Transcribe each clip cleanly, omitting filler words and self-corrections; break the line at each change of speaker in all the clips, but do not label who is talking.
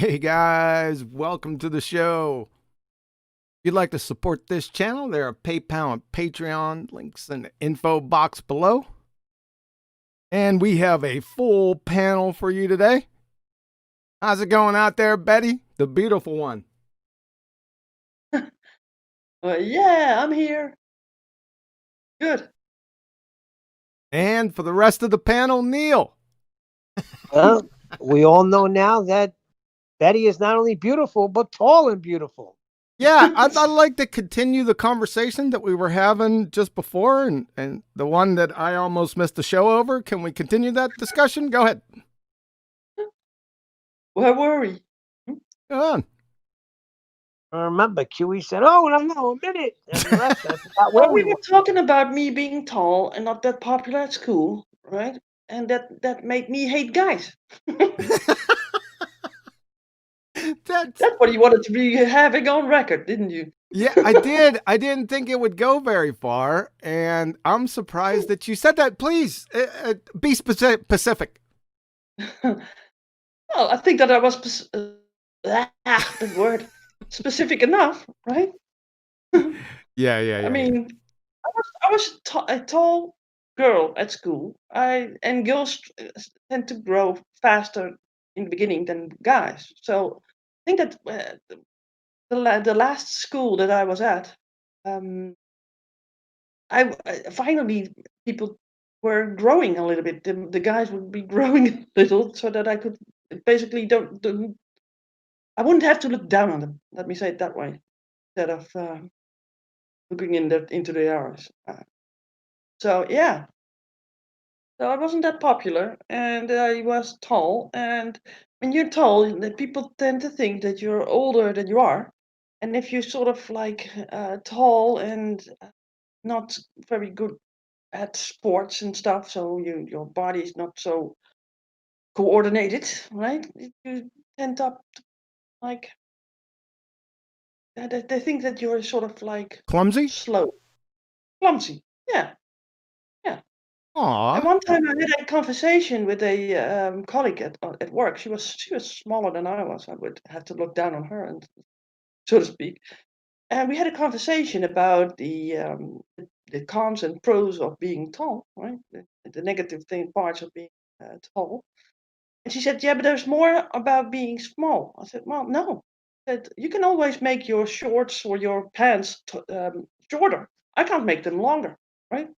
Hey guys, welcome to the show. If you'd like to support this channel, there are PayPal and Patreon links in the info box below. And we have a full panel for you today. How's it going out there, Betty, the beautiful one?
Yeah, I'm here. Good.
And for the rest of the panel, Neil.
Well, we all know now that Betty is not only beautiful, but tall and beautiful.
Yeah, I'd like to continue the conversation that we were having just before and the one that I almost missed the show over. Can we continue that discussion? Go ahead.
Where were we?
Go on.
I remember QE said, "Oh, no, a minute," and we left. I forgot where
Well, we
we
were
were.
talking about me being tall and not that popular at school, right? And that made me hate guys.
That's
That's what you wanted to be having on record, didn't you?
Yeah, I did. I didn't think it would go very far, and I'm surprised that you said that. Please be specific.
Well, I think that I was the word specific enough, right?
Yeah.
I mean, I was a tall girl at school. And girls tend to grow faster in the beginning than guys. So I think that the last school that I was at, um, I finally people were growing a little bit. The guys would be growing a little, so that I could basically don't I wouldn't have to look down on them. Let me say it that way, instead of looking into the eyes. So yeah. So I wasn't that popular, and I was tall. And when you're tall, the people tend to think that you're older than you are. And if you're sort of like tall and not very good at sports and stuff, so your body is not so coordinated, right? You tend up like they think that you're sort of like
Clumsy?
slow, clumsy. Yeah, yeah. And
Aw.
one time I had a conversation with a colleague at work. She was smaller than I was. I would have to look down on her, and so to speak. And we had a conversation about the cons and pros of being tall, right? The negative parts of being tall. And she said, "Yeah, but there's more about being small." I said, "Well, no. I said, you can always make your shorts or your pants shorter. I can't make them longer, right?"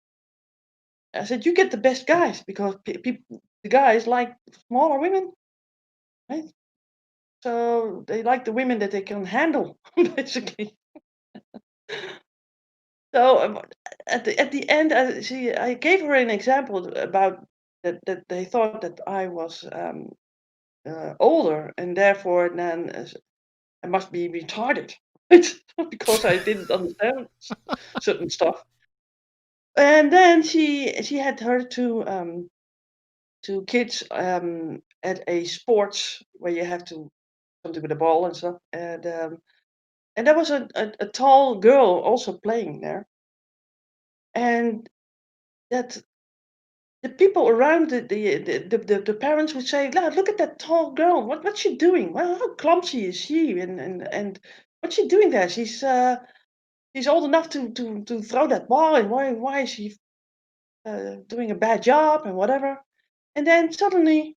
I said, "You get the best guys because the guys like smaller women, right? So they like the women that they can handle, basically." So at the end, I gave her an example about that they thought that I was older, and therefore then I must be retarded, right? Because I didn't understand certain stuff. And then she had her two kids at a sports where you have to something with a ball and stuff. And there was a tall girl also playing there, and that the people around the parents would say, Look at that tall girl. What's she doing? Well, how clumsy is she? And what's she doing there? She's old enough to throw that ball, and why is she doing a bad job and whatever?" And then suddenly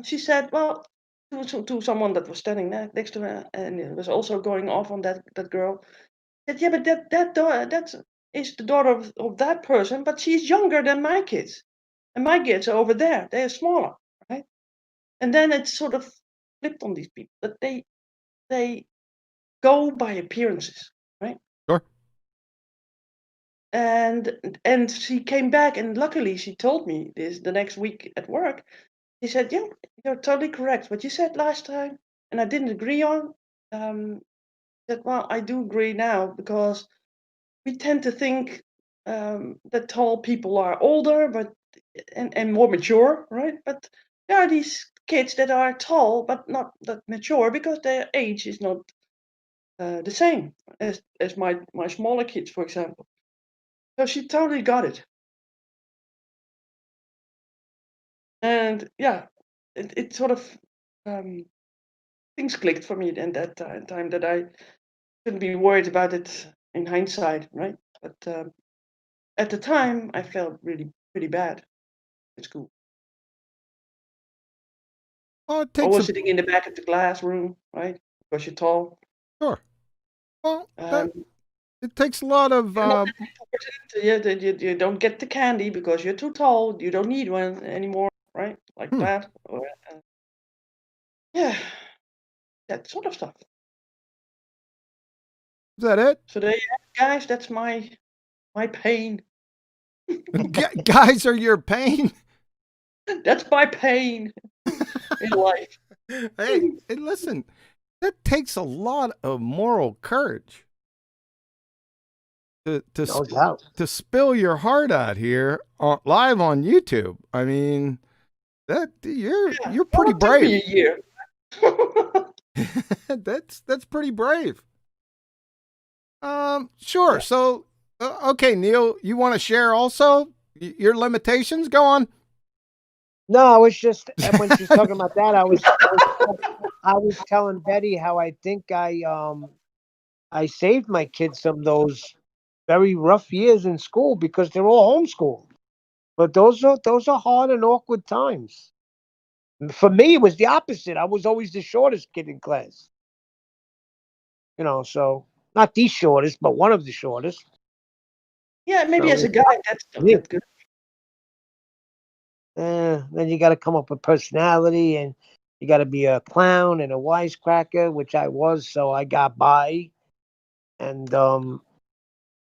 she said, well, to someone that was standing next to her, and it was also going off on that girl. Said, "Yeah, but that is the daughter of that person, but she's younger than my kids, and my kids are over there. They are smaller, right?" And then it sort of flipped on these people that they go by appearances, right?
Sure.
And she came back, and luckily she told me this the next week at work. She said, "Yeah, you're totally correct. What you said last time, and I didn't agree on." Um, that well, I do agree now because we tend to think that tall people are older, but and more mature, right? But there are these kids that are tall but not that mature because their age is not the same as my smaller kids, for example. So she totally got it, and yeah, it sort of things clicked for me in that time that I shouldn't be worried about it in hindsight, right? But at the time, I felt really pretty bad at school.
Well, it takes
Always
a
sitting in the back of the classroom, right? Because you're tall.
sure. Well,
Um,
it takes a lot of
you're not that important. You don't get the candy because you're too tall. You don't need one anymore, right? Like that. Or, yeah, that sort of stuff.
Is that it?
So there you have it, guys. That's my pain.
Guys are your pain.
That's my pain in life.
Hey, listen, that takes a lot of moral courage to
No doubt.
to spill your heart out here live on YouTube. I mean, that you're pretty
Well, it took me
brave.
a year.
That's pretty brave. Sure. So, okay, Neil, you want to share also your limitations? Go on.
No, I was just when she was talking about that, I was telling Betty how I think I saved my kids from those very rough years in school because they're all homeschooled. But those are hard and awkward times. For me, it was the opposite. I was always the shortest kid in class. You know, so not the shortest, but one of the shortest.
Yeah, maybe
So,
as a guy, that's not
yeah.
that good.
Then you got to come up with personality, and you got to be a clown and a wisecracker, which I was, so I got by. And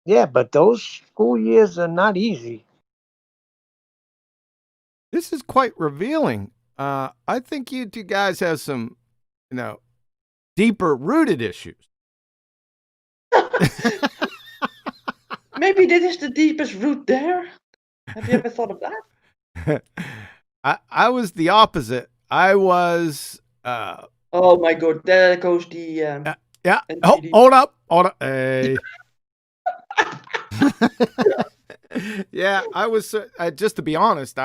yeah, but those school years are not easy.
This is quite revealing. I think you two guys have some, deeper rooted issues.
Maybe that is the deepest root there. Have you ever thought of that?
I was the opposite. I was
Oh my God, there goes the
yeah.
NPD.
Hold up. Hey. Yeah, I was just to be honest,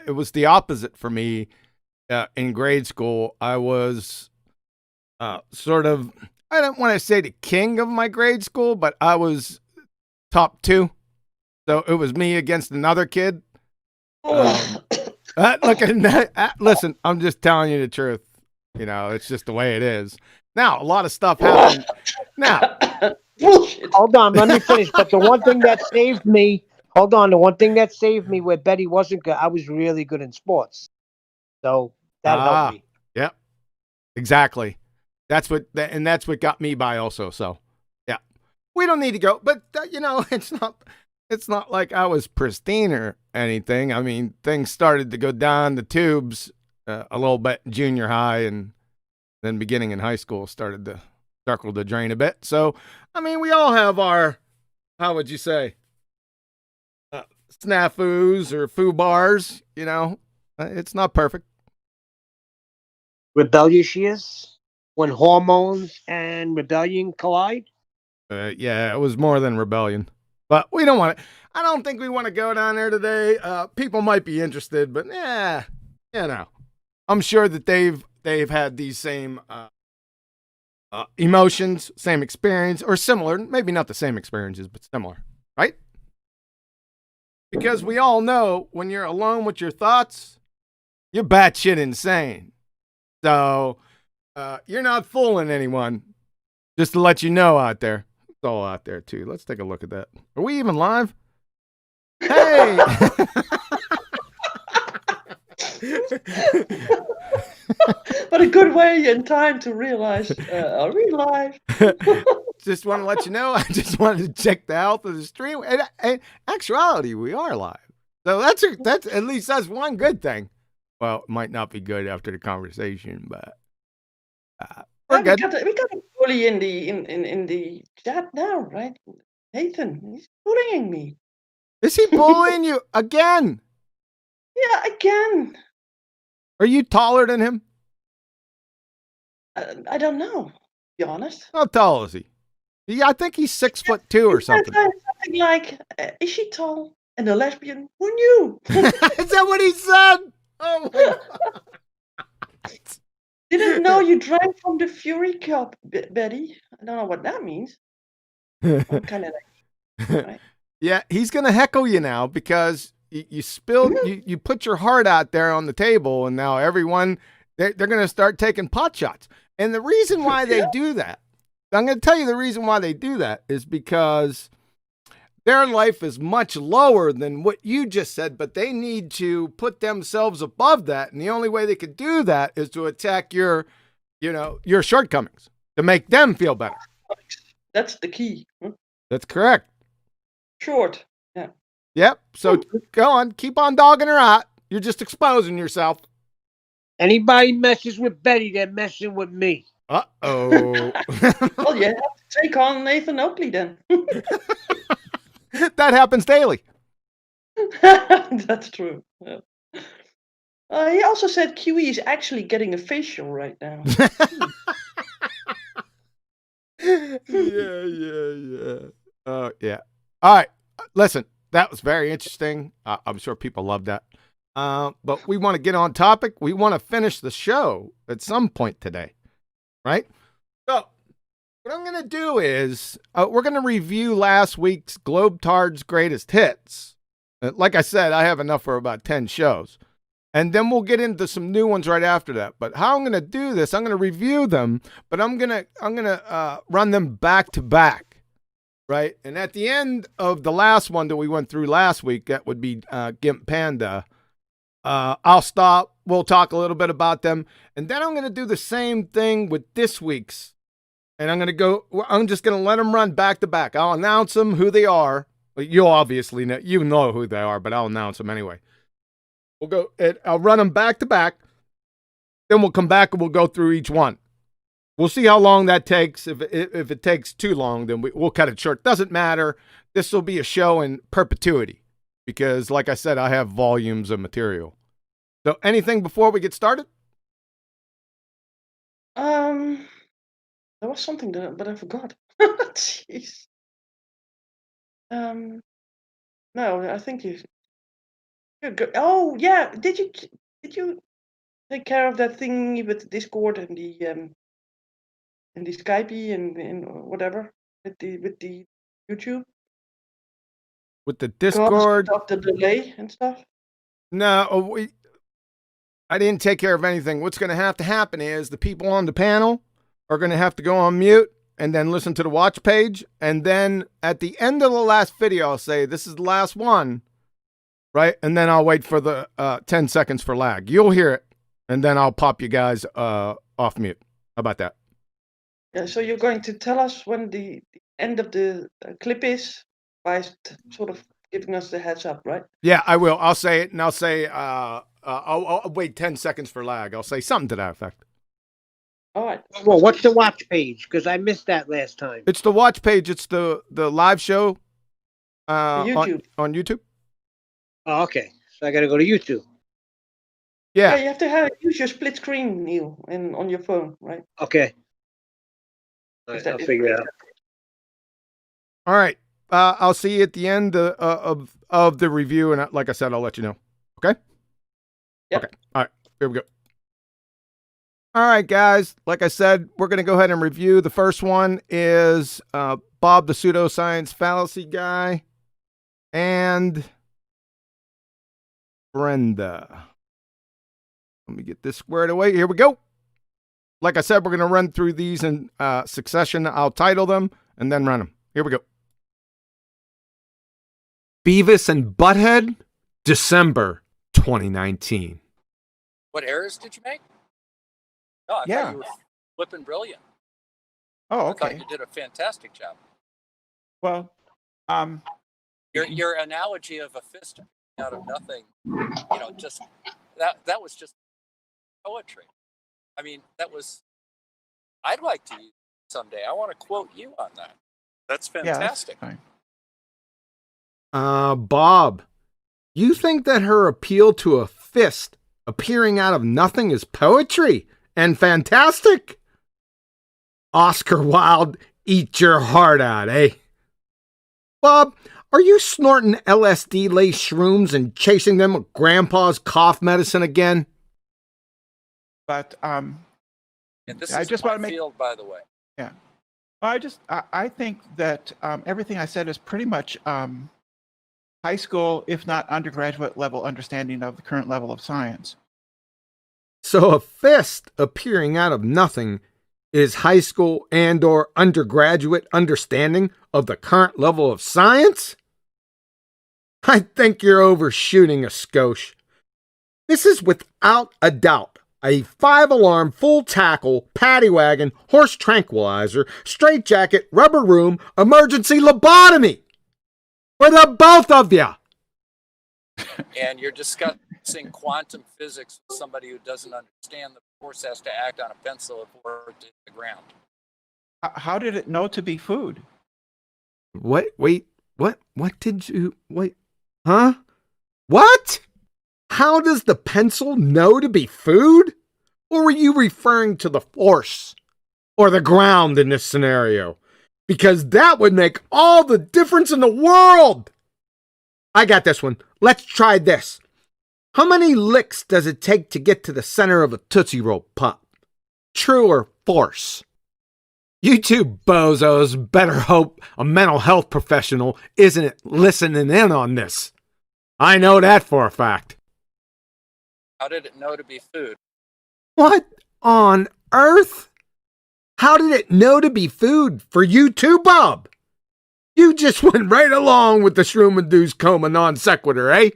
it was the opposite for me in grade school. I was sort of, I don't want to say the king of my grade school, but I was top 2. So it was me against another kid. Look at that. Listen, I'm just telling you the truth. It's just the way it is. Now, a lot of stuff happened. Now,
Bullshit.
Hold on, let me finish. But the one thing that saved me, hold on, the one thing that saved me where Betty wasn't good, I was really good in sports. So that helped me.
Yep, exactly. That's what got me by also. So, yeah, we don't need to go, but it's not like I was pristine or anything. I mean, things started to go down the tubes a little bit in junior high, and then beginning in high school started to circle the drain a bit. So, I mean, we all have our, how would you say, snafus or foo bars, it's not perfect.
Rebellious she is when hormones and rebellion collide.
Yeah, it was more than rebellion, but we don't want to, I don't think we want to go down there today. People might be interested, but yeah, I'm sure that they've had these same, emotions, same experience, or similar, maybe not the same experiences, but similar, right? Because we all know when you're alone with your thoughts, you're batshit insane. So you're not fooling anyone. Just to let you know out there. It's all out there too. Let's take a look at that. Are we even live? Hey!
What a good way and time to realize, are we live?
Just want to let you know, I just wanted to check the health of the stream. And in actuality, we are live. So that's at least that's one good thing. Well, it might not be good after the conversation, but we're good.
We got a bully in the chat now, right? Nathan, he's bullying me.
Is he bullying you again?
Yeah, again.
Are you taller than him?
I don't know, to be honest.
How tall is he? I think he's 6'2" or something.
Something like, is she tall and a lesbian? Who knew?
Is that what he said? Oh my God.
Didn't know you drank from the Fury cup, Betty. I don't know what that means. I'm kind of like, right?
Yeah, he's gonna heckle you now because you spilled you put your heart out there on the table, and now everyone they're gonna start taking pot shots. And the reason why they do that, I'm gonna tell you the reason why they do that is because their life is much lower than what you just said, but they need to put themselves above that. And the only way they could do that is to attack your shortcomings to make them feel better.
That's the key. Huh?
That's correct.
Short. Yeah.
Yep. So go on, keep on dogging her out. You're just exposing yourself.
Anybody messes with Betty, they're messing with me.
Uh-oh.
Well, you have to take on Nathan Oakley then.
That happens daily.
That's true. Yeah. He also said Kiwi is actually getting a facial right now.
Yeah. Yeah. All right. Listen, that was very interesting. I'm sure people love that. But we want to get on topic. We want to finish the show at some point today, right? So what I'm going to do is we're going to review last week's GlobeTARDS greatest hits. Like I said, I have enough for about 10 shows. And then we'll get into some new ones right after that. But how I'm going to do this, I'm going to review them, but I'm going to run them back to back, right? And at the end of the last one that we went through last week, that would be Gimp Panda. I'll stop. We'll talk a little bit about them. And then I'm going to do the same thing with this week's. And I'm just going to let them run back to back. I'll announce them, who they are. You'll obviously know, who they are, but I'll announce them anyway. I'll run them back to back. Then we'll come back and we'll go through each one. We'll see how long that takes. If it takes too long, then we'll cut it short. Doesn't matter. This will be a show in perpetuity because, like I said, I have volumes of material. So anything before we get started?
There was something but I forgot. Jeez. No, I think you're good. Oh yeah, did you take care of that thing with the Discord and the Skype and whatever with the YouTube?
With the Discord?
Of the delay and stuff?
No, I didn't take care of anything. What's going to have to happen is the people on the panel are going to have to go on mute and then listen to the watch page. And then at the end of the last video, I'll say, this is the last one, right? And then I'll wait for the 10 seconds for lag. You'll hear it. And then I'll pop you guys off mute. How about that?
Yeah, so you're going to tell us when the end of the clip is by sort of giving us the heads up, right?
Yeah, I will. I'll say it, and I'll say I'll wait 10 seconds for lag. I'll say something to that effect.
All right.
Well, what's the watch page? Because I missed that last time.
It's the watch page. It's the live show
YouTube.
On YouTube.
Oh, okay. So I got to go to YouTube.
Yeah, you have to use your split screen, Neil, on your phone, right?
Okay. All right, I'll figure it out.
All right. I'll see you at the end of the review, and like I said, I'll let you know. Okay?
Yep.
Okay. All right. Here we go. All right, guys. Like I said, we're going to go ahead and review. The first one is Bob the Pseudoscience Fallacy Guy and Brenda. Let me get this squared away. Here we go. Like I said, we're going to run through these in succession. I'll title them and then run them. Here we go. Beavis and Butthead, December 2019.
What errors did you make? No, I thought you were flipping brilliant.
Oh,
I thought
okay.
you did a fantastic job.
Well,
Your analogy of a fist out of nothing, just that was just poetry. I mean, I'd like to use it someday. I want to quote you on that. That's fantastic.
Yeah, that's fine.
Bob, you think that her appeal to a fist appearing out of nothing is poetry and fantastic? Oscar Wilde, eat your heart out, eh? Bob, are you snorting LSD-laced shrooms and chasing them with Grandpa's cough medicine again?
But
And this
I
is
just
my
want to make
field, by the way.
yeah. I think that everything I said is pretty much high school, if not undergraduate level understanding of the current level of science.
So a fist appearing out of nothing is high school and or undergraduate understanding of the current level of science? I think you're overshooting a skosh. This is without a doubt a 5-alarm, full tackle, paddy wagon, horse tranquilizer, straitjacket, rubber room, emergency lobotomy for the both of you.
And you're discussing quantum physics with somebody who doesn't understand the force has to act on a pencil before it hits the ground.
How did it know to be food?
What? Wait, what? What did you, wait, huh? What? How does the pencil know to be food? Or were you referring to the force or the ground in this scenario? Because that would make all the difference in the world. I got this one. Let's try this. How many licks does it take to get to the center of a Tootsie Roll Pop? True or false? You two bozos better hope a mental health professional isn't listening in on this. I know that for a fact.
How did it know to be food?
What on earth? How did it know to be food for you too, Bob? You just went right along with the shroom-induced coma non sequitur, eh?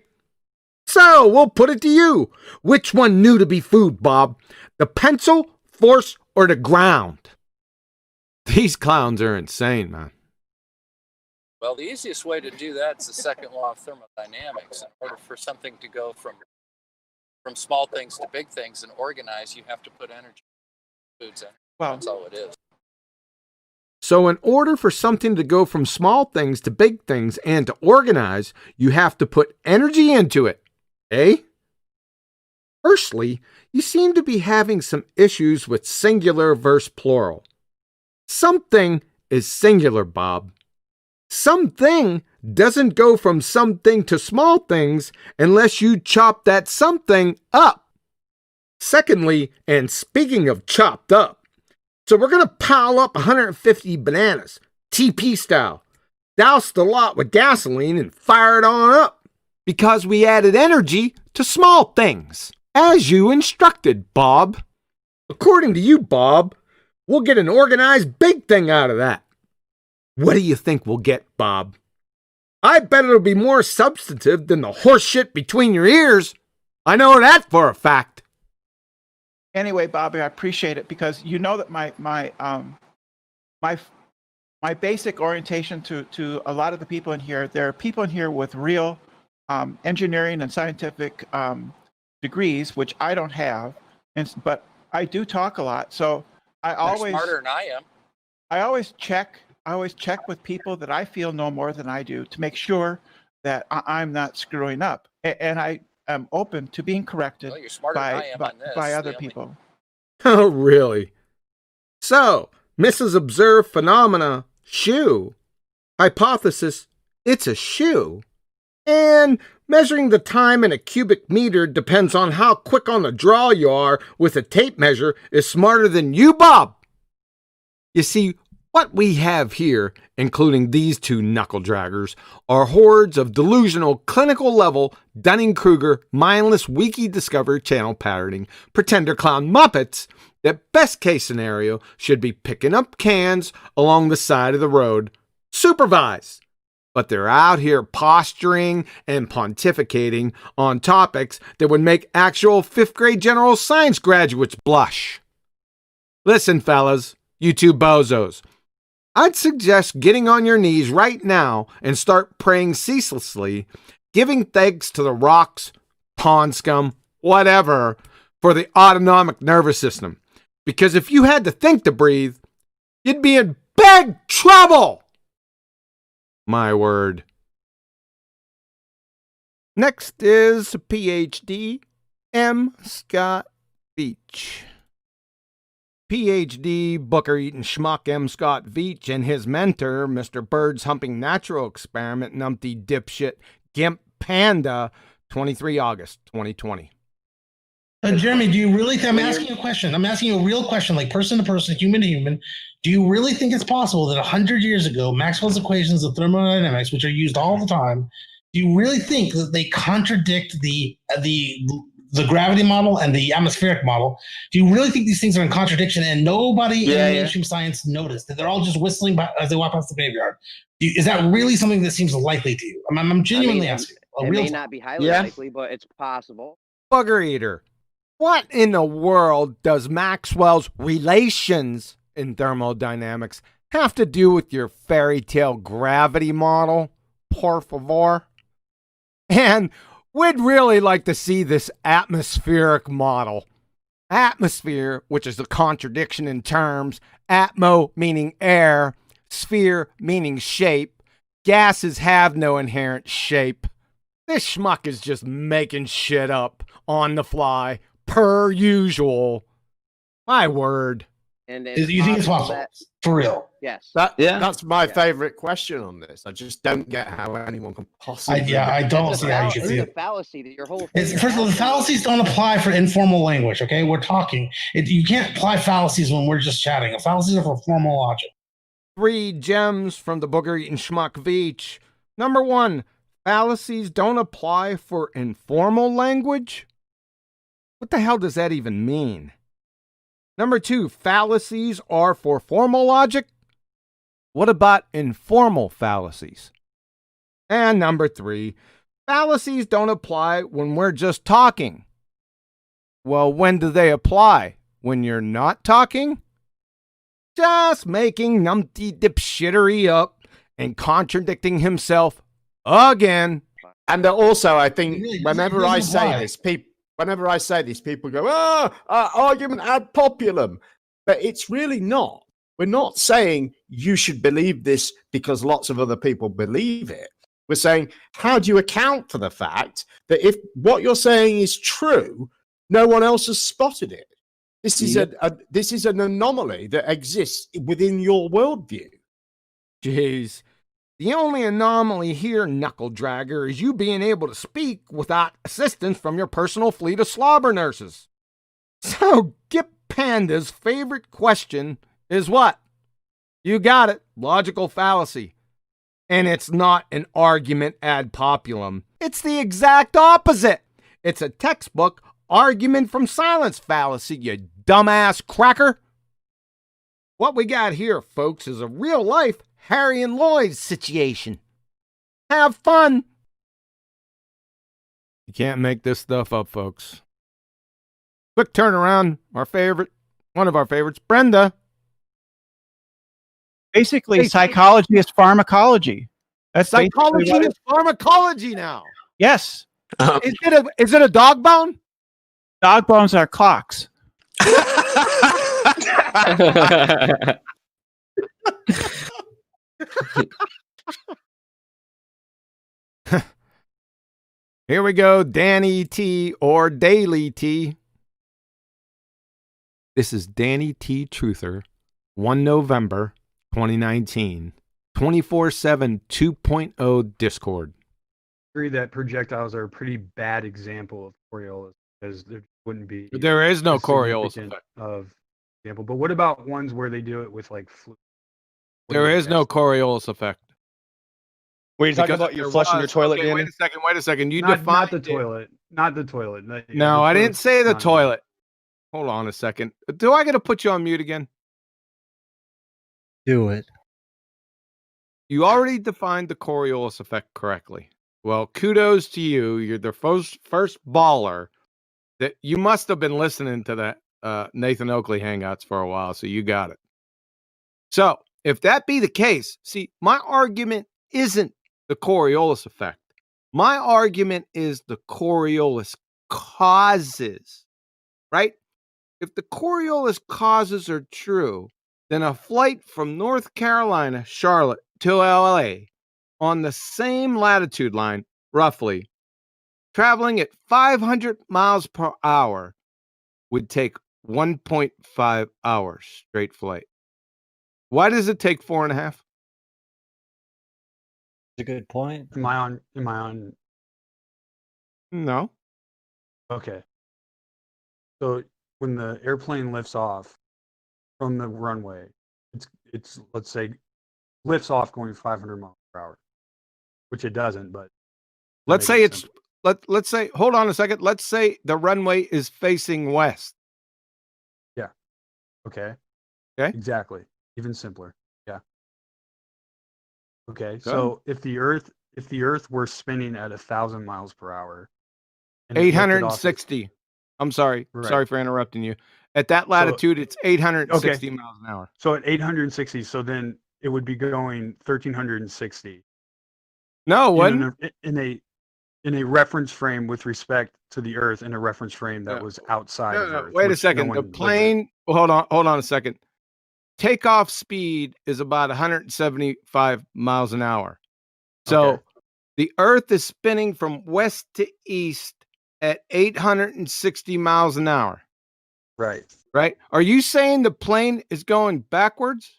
So, we'll put it to you. Which one knew to be food, Bob? The pencil, force, or the ground? These clowns are insane, man.
Well, the easiest way to do that is the second law of thermodynamics. In order for something to go from small things to big things and organize, you have to put energy. Food's energy.
Well,
That's all it is.
So in order for something to go from small things to big things and to organize, you have to put energy into it, eh? Firstly, you seem to be having some issues with singular versus plural. Something is singular, Bob. Something doesn't go from something to small things unless you chop that something up. Secondly, and speaking of chopped up, so we're going to pile up 150 bananas, TP style, douse the lot with gasoline and fire it on up, because we added energy to small things, as you instructed, Bob. According to you, Bob, we'll get an organized big thing out of that. What do you think we'll get, Bob? I bet it'll be more substantive than the horse shit between your ears. I know that for a fact.
anyway, Bobby, I appreciate it because you know that my basic orientation to a lot of the people in here, there are people in here with real engineering and scientific degrees, which I don't have, but I do talk a lot. So
You're smarter than I am.
I always check with people that I feel know more than I do to make sure that I'm not screwing up. And I am open to being corrected
Well, you're smarter than I am on this.
by other
The only-
people.
Oh, really? So, Mrs. Observed Phenomena, shoe. Hypothesis, it's a shoe. And measuring the time in a cubic meter depends on how quick on the draw you are with a tape measure is smarter than you, Bob. You see, what we have here, including these two knuckle-draggers, are hordes of delusional, clinical-level, Dunning-Kruger, mindless Wiki-Discover channel parroting pretender clown Muppets that best-case scenario should be picking up cans along the side of the road, supervised. But they're out here posturing and pontificating on topics that would make actual fifth-grade general science graduates blush. Listen, fellas, you two bozos, I'd suggest getting on your knees right now and start praying ceaselessly, giving thanks to the rocks, pond scum, whatever, for the autonomic nervous system. Because if you had to think to breathe, you'd be in big trouble! My word. Next is PhD M. Scott Veach. PhD Booker-eating schmuck M. Scott Veach and his mentor, Mr. Birds-humping natural experiment numpty dipshit Gimp Panda, 23 August 2020.
Jeremy, do you really think, I'm asking you a question. I'm asking you a real question, like person to person, human to human. Do you really think it's possible that 100 years ago, Maxwell's equations of thermodynamics, which are used all the time, do you really think that they contradict the gravity model and the atmospheric model? Do you really think these things are in contradiction and nobody in mainstream science noticed, that they're all just whistling by, as they walk past the graveyard? Is that really something that seems likely to you? I'm genuinely asking.
It may not be highly likely, but it's possible.
Bugger eater. What in the world does Maxwell's relations in thermodynamics have to do with your fairy tale gravity model? Por favor. And we'd really like to see this atmospheric model. Atmosphere, which is a contradiction in terms, atmo meaning air, sphere meaning shape. Gases have no inherent shape. This schmuck is just making shit up on the fly, per usual. My word.
And do you think it's possible? For real?
Yes.
That's my favorite question on this. I just don't get how anyone can possibly.
I don't see how you can see
It's
it.
a fallacy that your whole.
First of all, the fallacies don't apply for informal language. Okay, we're talking. You can't apply fallacies when we're just chatting. Fallacies are for formal logic.
3 gems from the Booger Eating Schmuck Veach. Number 1, fallacies don't apply for informal language? What the hell does that even mean? Number 2, fallacies are for formal logic? What about informal fallacies? And number 3, fallacies don't apply when we're just talking. Well, when do they apply? When you're not talking? Just making numpty dipshittery up and contradicting himself again.
And also, I think
Really,
whenever I say this, people go, argument ad populum. But it's really not. We're not saying you should believe this because lots of other people believe it. We're saying, how do you account for the fact that if what you're saying is true, no one else has spotted it? This is this is an anomaly that exists within your worldview.
Jeez. The only anomaly here, knuckle dragger, is you being able to speak without assistance from your personal fleet of slobber nurses. So, Gip Panda's favorite question is what? You got it. Logical fallacy. And it's not an argument ad populum. It's the exact opposite. It's a textbook argument from silence fallacy, you dumbass cracker. What we got here, folks, is a real-life Harry and Lloyd situation. Have fun. You can't make this stuff up, folks. Quick turnaround. One of our favorites, Brenda.
Basically, psychology is pharmacology. That's
Psychology is pharmacology now.
Yes.
Is it a dog bone?
Dog bones are clocks.
Here we go, Danny T or Daily T. This is Danny T Truther, 1 November 2019, 24/7 2.0 Discord.
I agree that projectiles are a pretty bad example of Coriolis because there wouldn't be.
There is no
a
Coriolis
significant
effect.
of example. But what about ones where they do it with like fluid?
There is no Coriolis effect.
Were you talking about you flushing your toilet,
okay,
Danny?
Wait a second. You
not
defined
the toilet. Not the toilet.
No, I didn't say the toilet. Hold on a second. Do I got to put you on mute again?
Do it.
You already defined the Coriolis effect correctly. Well, kudos to you. You're the first baller that you must have been listening to that Nathan Oakley Hangouts for a while, so you got it. So, if that be the case, see, my argument isn't the Coriolis effect. My argument is the Coriolis causes, right? If the Coriolis causes are true, then a flight from North Carolina, Charlotte, to LA on the same latitude line, roughly, traveling at 500 miles per hour would take 1.5 hours straight flight. Why does it take 4.5?
A good point.
Am I on?
No.
Okay. So when the airplane lifts off from the runway, it's let's say lifts off going 500 miles per hour, which it doesn't. But
let's say it's let's say, hold on a second. Let's say the runway is facing west.
Yeah. Okay.
Okay.
Exactly. Even simpler. Yeah. Okay. So if the Earth were spinning at 1,000 miles per hour, and it lifted off
860. I'm sorry.
Right.
Sorry for interrupting you. At that latitude, it's 860
Okay.
miles an hour.
So at 860, so then it would be going 1,360
No, it wouldn't.
in a reference frame with respect to the Earth, in a reference frame that was outside of Earth.
Wait a
which
second.
no
The
one lives in.
plane. Hold on a second. Takeoff speed is about 175 miles an hour. So
Okay.
the Earth is spinning from west to east at 860 miles an hour.
Right.
Right? Are you saying the plane is going backwards?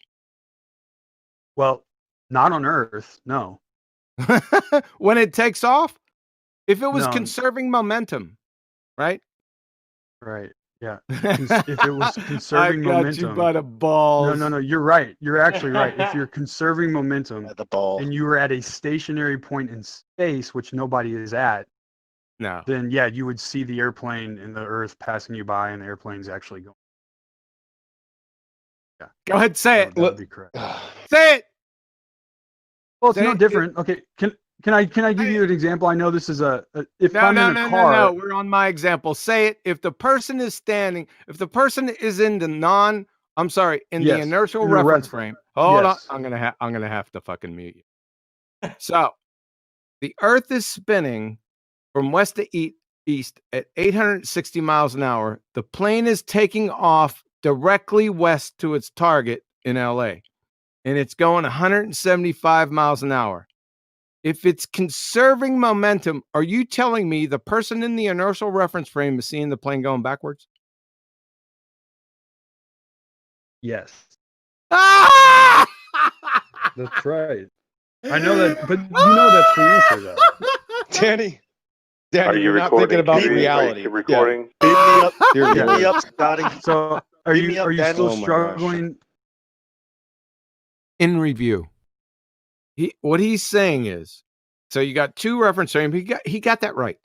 Well, not on Earth. No.
When it takes off? If it was
No.
conserving momentum, right?
Right. Yeah. If it was conserving
I got
momentum.
you by the balls.
No. You're right. You're actually right. If you're conserving momentum
The ball.
and you were at a stationary point in space, which nobody is at,
No.
then yeah, you would see the airplane and the Earth passing you by, and the airplane's actually going. Yeah.
Go ahead, say it.
That would be correct.
Say it.
Well, it's
Say
no
it.
different. Okay. Can I give you an example? I know this is if I'm in a car.
No. We're on my example. Say it. If the person is standing, if the person is in the the inertial
in the
reference
ref-
frame. Hold
yes.
on. I'm gonna have to fucking mute you. So the Earth is spinning from west to east at 860 miles an hour. The plane is taking off directly west to its target in LA, and it's going 175 miles an hour. If it's conserving momentum, are you telling me the person in the inertial reference frame is seeing the plane going backwards?
Yes.
Ah!
That's right. I know that, but you know that's the answer, though.
Danny,
Are you
you're not
recording?
thinking about
Are you
reality.
recording?
Beat me up.
You're
Beat me up, Scotty.
So are
Beat me
you
up, Danny.
still
Oh my gosh.
struggling?
In review, what he's saying is, so you got two reference frames. He got that right.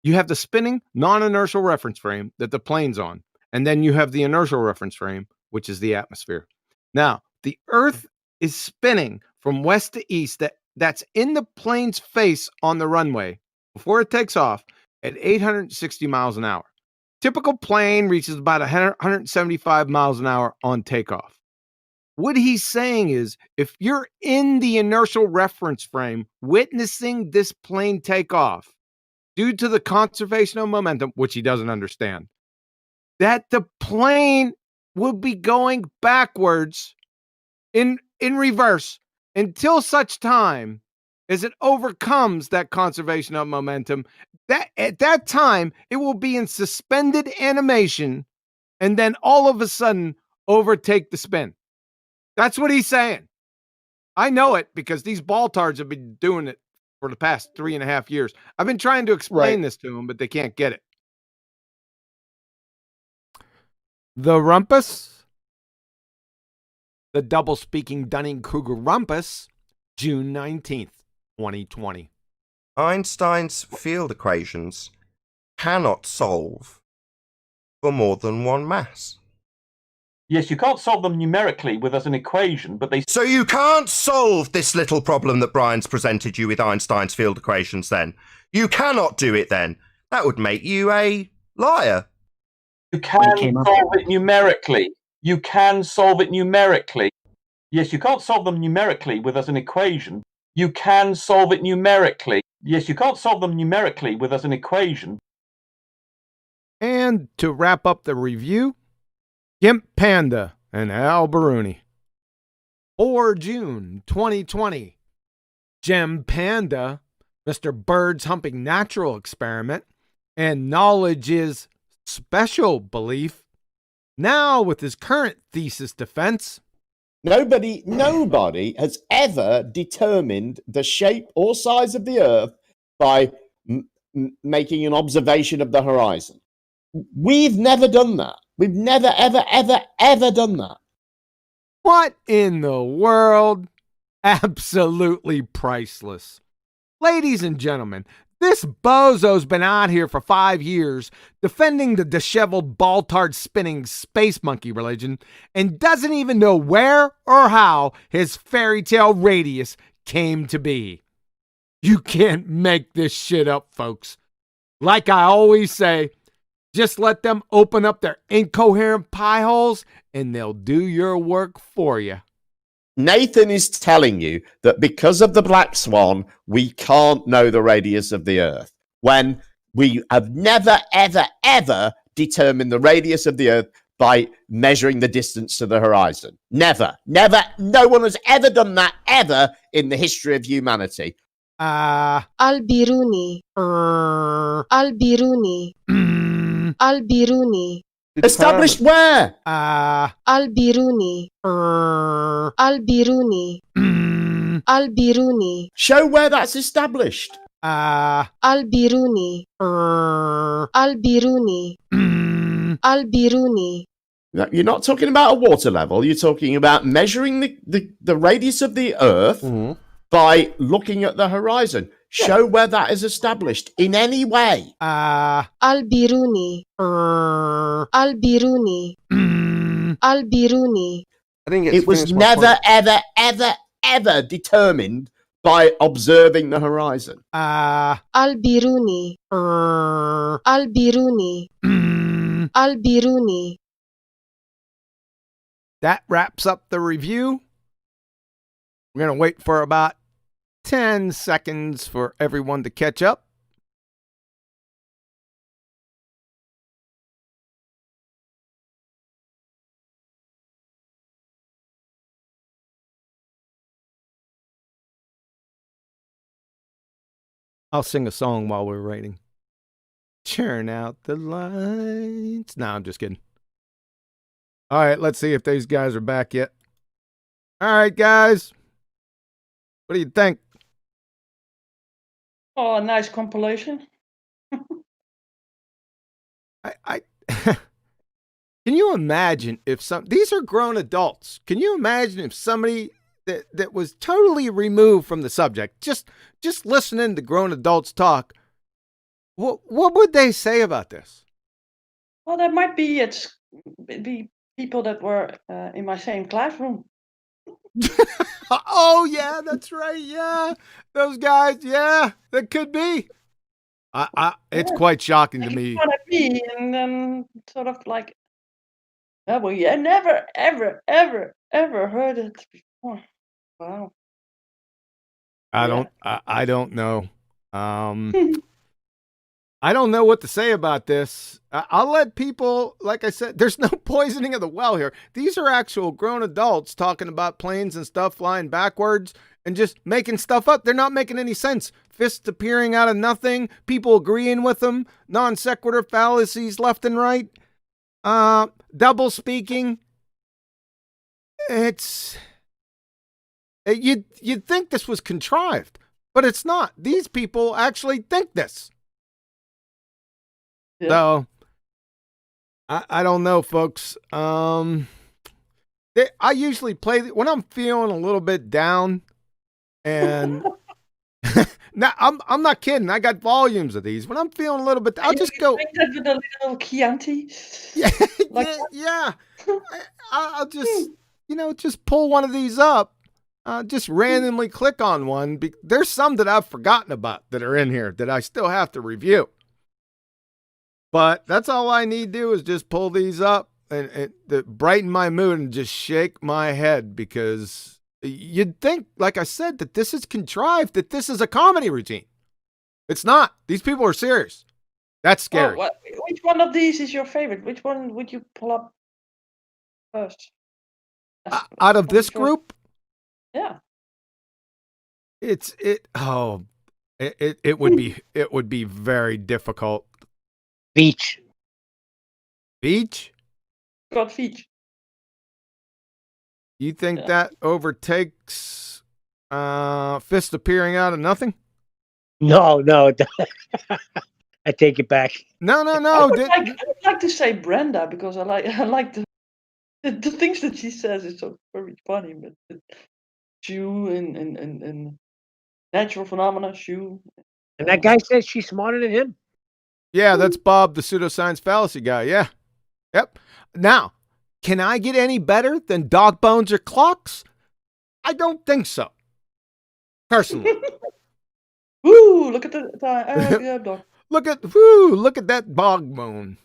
You have the spinning non-inertial reference frame that the plane's on, and then you have the inertial reference frame, which is the atmosphere. Now, the Earth is spinning from west to east. That's in the plane's face on the runway before it takes off at 860 miles an hour. Typical plane reaches about 175 miles an hour on takeoff. What he's saying is, if you're in the inertial reference frame witnessing this plane take off due to the conservation of momentum, which he doesn't understand, that the plane will be going backwards in reverse until such time as it overcomes that conservation of momentum. That at that time, it will be in suspended animation and then all of a sudden overtake the spin. That's what he's saying. I know it because these BALLBUSTERS have been doing it for the past 3.5 years. I've been trying to explain this to them, but they can't get it. The rumpus, the double-speaking Dunning-Kruger rumpus, June 19th, 2020.
Einstein's field equations cannot solve for more than one mass.
Yes, you can't solve them numerically with as an equation, but they...
So you can't solve this little problem that Brian's presented you with Einstein's field equations then? You cannot do it then? That would make you a liar.
You can solve it numerically. You can solve it numerically. Yes, you can't solve them numerically with as an equation. You can solve it numerically. Yes, you can't solve them numerically with as an equation.
And to wrap up the review, Gimp Panda and Al Baruni. 4 June 2020. Gem Panda, Mr. Bird's Humping Natural Experiment, and Knowledge is Special Belief. Now with his current thesis defense.
Nobody has ever determined the shape or size of the Earth by making an observation of the horizon. We've never done that. We've never, ever, ever, ever done that.
What in the world? Absolutely priceless. Ladies and gentlemen, this bozo's been out here for 5 years defending the disheveled ball-tard spinning space monkey religion and doesn't even know where or how his fairy tale radius came to be. You can't make this shit up, folks. Like I always say, just let them open up their incoherent pie holes and they'll do your work for you.
Nathan is telling you that because of the black swan, we can't know the radius of the Earth, when we have never, ever, ever determined the radius of the Earth by measuring the distance to the horizon. Never, never. No one has ever done that ever in the history of humanity.
Al-Biruni. Al-Biruni. Al-Biruni.
Established where?
Al-Biruni. Al-Biruni. Al-Biruni.
Show where that's established.
Al-Biruni. Al-Biruni. Al-Biruni.
You're not talking about a water level. You're talking about measuring the radius of the Earth by looking at the horizon. Show where that is established in any way.
Al-Biruni. Al-Biruni. Al-Biruni.
I think it was never, ever, ever, ever determined by observing the horizon.
Al-Biruni. Al-Biruni. Al-Biruni.
That wraps up the review. We're going to wait for about 10 seconds for everyone to catch up. I'll sing a song while we're waiting. Turn out the lights. No, I'm just kidding. All right, let's see if these guys are back yet. All right, guys. What do you think?
Oh, a nice compilation.
I Can you imagine if these are grown adults. Can you imagine if somebody that was totally removed from the subject, just listening to grown adults talk, what would they say about this?
Well, that might be people that were in my same classroom.
Oh yeah, that's right. Yeah, those guys. Yeah, that could be. It's quite shocking to me.
And then sort of like, oh, well, yeah, never, ever, ever, ever heard it before. Wow.
I don't know. I don't know what to say about this. I'll let people, like I said, there's no poisoning of the well here. These are actual grown adults talking about planes and stuff flying backwards and just making stuff up. They're not making any sense. Fists appearing out of nothing, people agreeing with them, non sequitur fallacies left and right, double speaking. You'd think this was contrived, but it's not. These people actually think this. Yeah. So, I don't know, folks. I usually play when I'm feeling a little bit down, and now I'm not kidding. I got volumes of these. When I'm feeling a little bit, I'll just go.
With a little Chianti.
Yeah, yeah. I'll just just pull one of these up. Just randomly click on one. There's some that I've forgotten about that are in here that I still have to review. But that's all I need to do is just pull these up and brighten my mood and just shake my head, because you'd think, like I said, that this is contrived, that this is a comedy routine. It's not. These people are serious. That's scary.
Oh, which one of these is your favorite? Which one would you pull up first?
Out of this group?
Yeah.
It would be very difficult.
Beach.
Got Beach.
You think that overtakes fist appearing out of nothing?
No. I take it back.
No.
I would like like to say Brenda because I like the things that she says is so very funny. But shoe and natural phenomena, shoe.
And that guy says she's smarter than him.
Yeah, that's Bob, the pseudoscience fallacy guy. Yeah. Yep. Now, can I get any better than dog bones or clocks? I don't think so. Personally.
Woo! Look at the yeah, dog.
Look at that dog bone.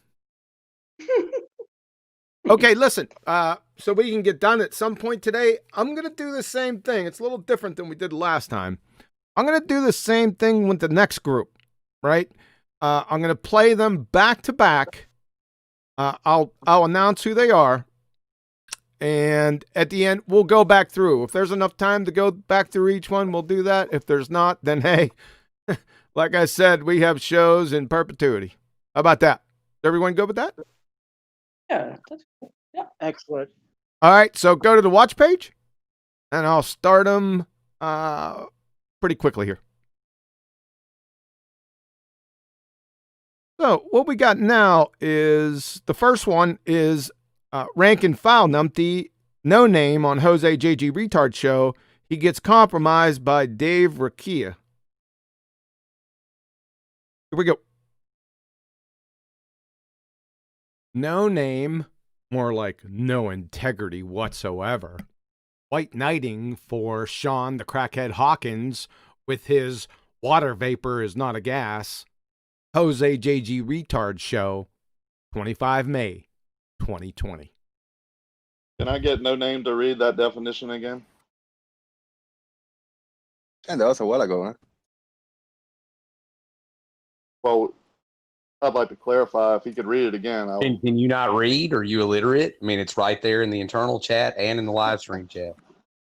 Okay, listen. So we can get done at some point today. I'm gonna do the same thing. It's a little different than we did last time. I'm gonna do the same thing with the next group, right? I'm gonna play them back to back. I'll announce who they are, and at the end we'll go back through. If there's enough time to go back through each one, we'll do that. If there's not, then hey, like I said, we have shows in perpetuity. How about that? Is everyone good with that?
Yeah, that's cool. Yeah.
Excellent.
All right, so go to the watch page, and I'll start them pretty quickly here. So what we got now is the first one is rank and file numpty, no name on Jose JG Retard show. He gets compromised by Dave Rakia. Here we go. No name, more like no integrity whatsoever. White knighting for Sean the Crackhead Hawkins with his water vapor is not a gas. Jose JG Retard show, 25 May 2020.
Can I get no name to read that definition again?
And that was a while ago, huh?
Well, I'd like to clarify if he could read it again.
Can you not read? Are you illiterate? I mean, it's right there in the internal chat and in the live stream chat.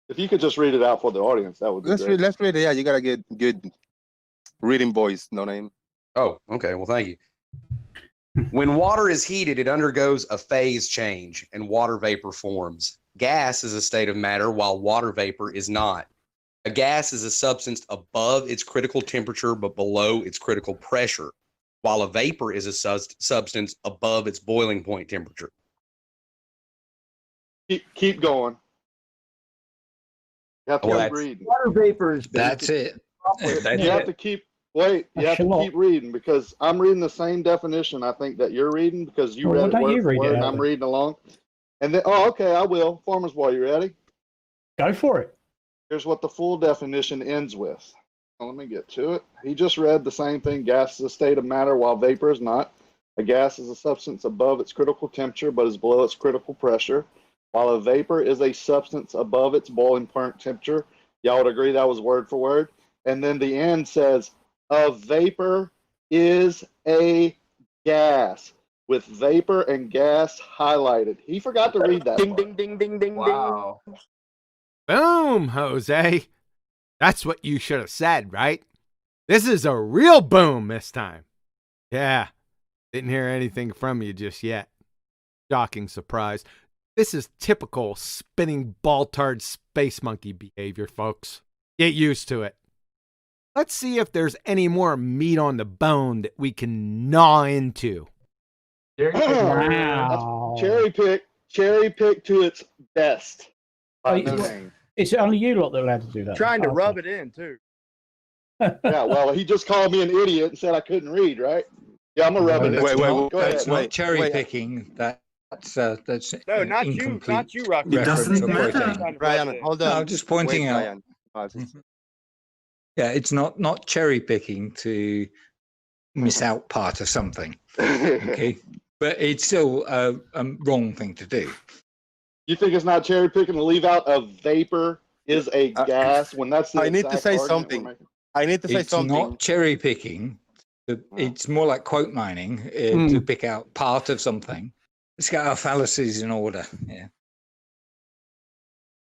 If you could just read it out for the audience, that would be great.
Let's read it. Yeah, you gotta get good reading voice, no name.
Oh, okay. Well, thank you. When water is heated, it undergoes a phase change and water vapor forms. Gas is a state of matter while water vapor is not. A gas is a substance above its critical temperature but below its critical pressure, while a vapor is a substance above its boiling point temperature.
Keep going. You have to keep reading.
Water vapors.
That's it.
You have to keep reading because I'm reading the same definition I think that you're reading because you read it word for word and I'm reading along. And then, okay, I will. Farmer's Boy, you ready?
Go for it.
Here's what the full definition ends with. Let me get to it. He just read the same thing. Gas is a state of matter while vapor is not. A gas is a substance above its critical temperature but is below its critical pressure, while a vapor is a substance above its boiling point temperature. Y'all would agree that was word for word? And then the end says, a vapor is a gas with vapor and gas highlighted. He forgot to read that.
Ding, ding, ding, ding, ding,
wow.
ding.
Boom, Jose. That's what you should have said, right? This is a real boom this time. Yeah, didn't hear anything from you just yet. Shocking surprise. This is typical spinning BALLBUSTERS space monkey behavior, folks. Get used to it. Let's see if there's any more meat on the bone that we can gnaw into.
Wow.
Cherry pick to its best.
It's only you lot that are allowed to do that.
Trying to rub it in too.
Yeah, well, he just called me an idiot and said I couldn't read, right? Yeah, I'm gonna rub it in.
Wait,
That's not cherry picking. That's
no, not you, Rocky.
It doesn't matter.
Brian, hold on.
No, I'm just pointing out. Yeah, it's not cherry picking to miss out part of something. Okay, but it's still a wrong thing to do.
You think it's not cherry picking to leave out a vapor is a gas when that's the
I need to say something.
It's not cherry picking. It's more like quote mining to pick out part of something. Let's get our fallacies in order. Yeah.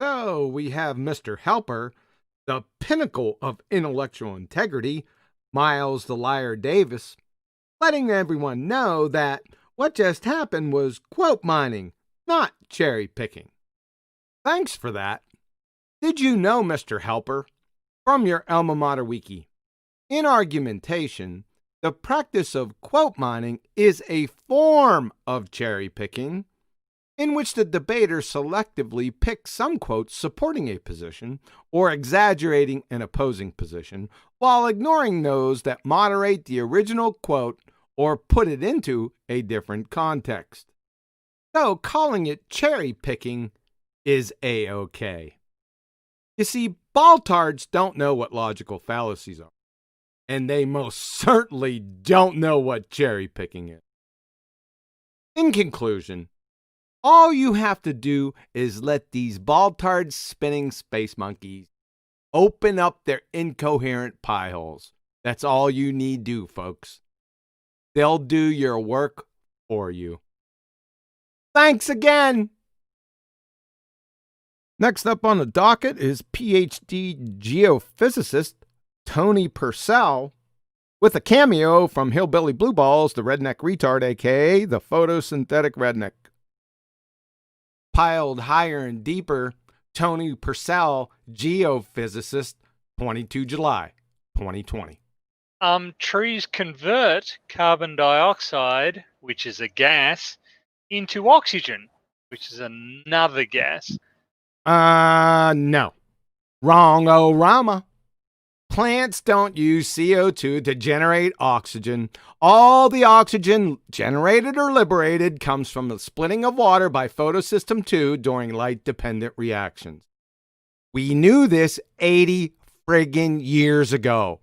So we have Mr. Helper, the pinnacle of intellectual integrity, Miles the Liar Davis, letting everyone know that what just happened was quote mining, not cherry picking. Thanks for that. Did you know, Mr. Helper, from your alma mater wiki, in argumentation, the practice of quote mining is a form of cherry picking in which the debater selectively picks some quotes supporting a position or exaggerating an opposing position, while ignoring those that moderate the original quote or put it into a different context. So calling it cherry picking is a-okay. You see, BALLBUSTERS don't know what logical fallacies are, and they most certainly don't know what cherry picking is. In conclusion, all you have to do is let these BALLBUSTERS spinning space monkeys open up their incoherent pie holes. That's all you need do, folks. They'll do your work for you. Thanks again. Next up on the docket is PhD geophysicist Tony Purcell with a cameo from Hillbilly Blue Balls, the redneck retard, aka the photosynthetic redneck. Piled higher and deeper, Tony Purcell, geophysicist, 22 July, 2020.
Trees convert carbon dioxide, which is a gas, into oxygen, which is another gas.
No. Wrong, Rama. Plants don't use CO2 to generate oxygen. All the oxygen generated or liberated comes from the splitting of water by photosystem 2 during light-dependent reactions. We knew this 80 friggin' years ago.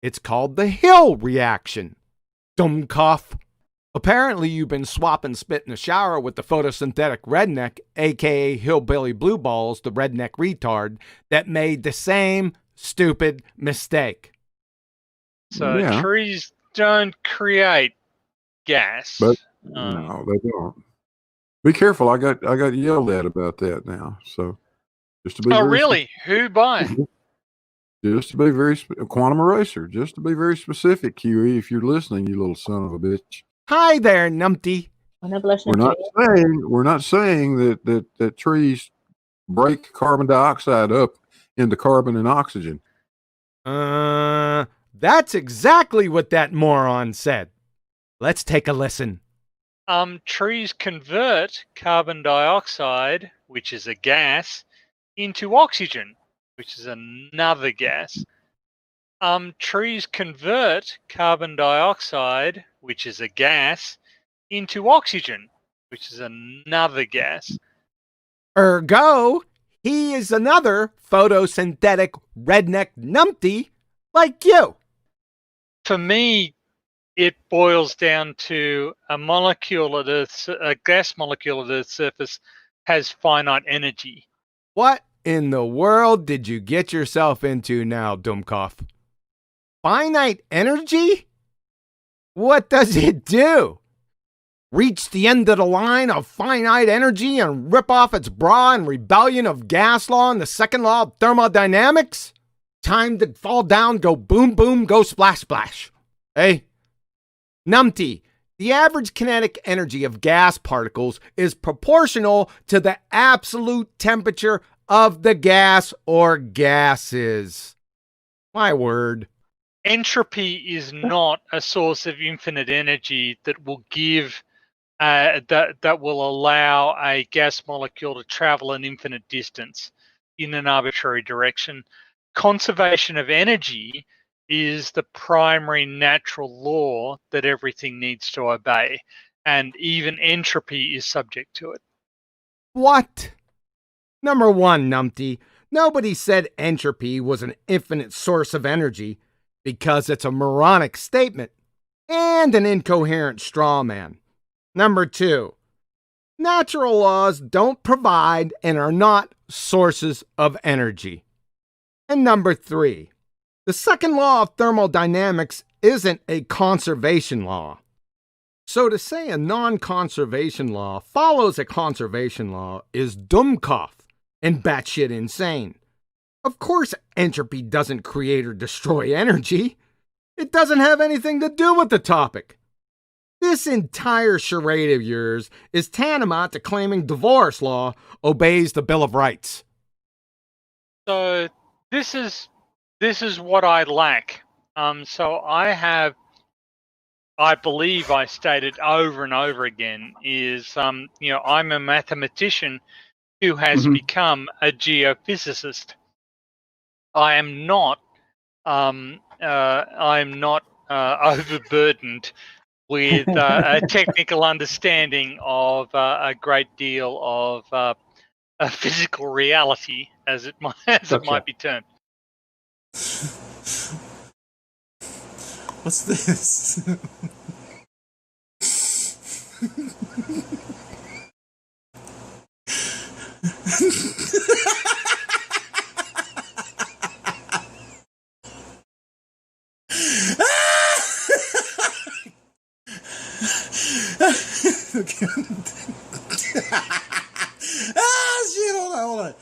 It's called the Hill reaction. Dummkopf. Apparently you've been swapping spit in the shower with the photosynthetic redneck, aka Hillbilly Blue Balls, the redneck retard, that made the same stupid mistake.
So
Yeah.
trees don't create gas.
But no, they don't. Be careful. I got yelled at about that now. So just to be
Oh,
very
really? Who by?
Just to be very quantum eraser. Just to be very specific, QE. If you're listening, you little son of a bitch.
Hi there, numpty.
We're not saying that trees break carbon dioxide up into carbon and oxygen.
That's exactly what that moron said. Let's take a listen.
Trees convert carbon dioxide, which is a gas, into oxygen, which is another gas. Trees convert carbon dioxide, which is a gas, into oxygen, which is another gas.
Ergo, he is another photosynthetic redneck numpty like you.
For me, it boils down to a molecule at a gas molecule at Earth's surface has finite energy.
What in the world did you get yourself into now, Dummkopf? Finite energy? What does it do? Reach the end of the line of finite energy and rip off its bra in rebellion of gas law and the second law of thermodynamics? Time to fall down, go boom, boom, go splash, splash. Hey? Numpty, the average kinetic energy of gas particles is proportional to the absolute temperature of the gas or gases. My word.
Entropy is not a source of infinite energy that will give that will allow a gas molecule to travel an infinite distance in an arbitrary direction. Conservation of energy is the primary natural law that everything needs to obey, and even entropy is subject to it.
What? Number one, numpty, nobody said entropy was an infinite source of energy because it's a moronic statement and an incoherent straw man. Number two, natural laws don't provide and are not sources of energy. And number three, the second law of thermodynamics isn't a conservation law. So to say a non-conservation law follows a conservation law is Dummkopf and batshit insane. Of course, entropy doesn't create or destroy energy. It doesn't have anything to do with the topic. This entire charade of yours is tantamount to claiming divorce law obeys the Bill of Rights.
So this is what I lack. So I have I believe I stated over and over again is, you know, I'm a mathematician who has become a geophysicist. I'm not overburdened with a technical understanding of a great deal of a physical reality, as it might be termed.
What's this? Ah, shit, hold on.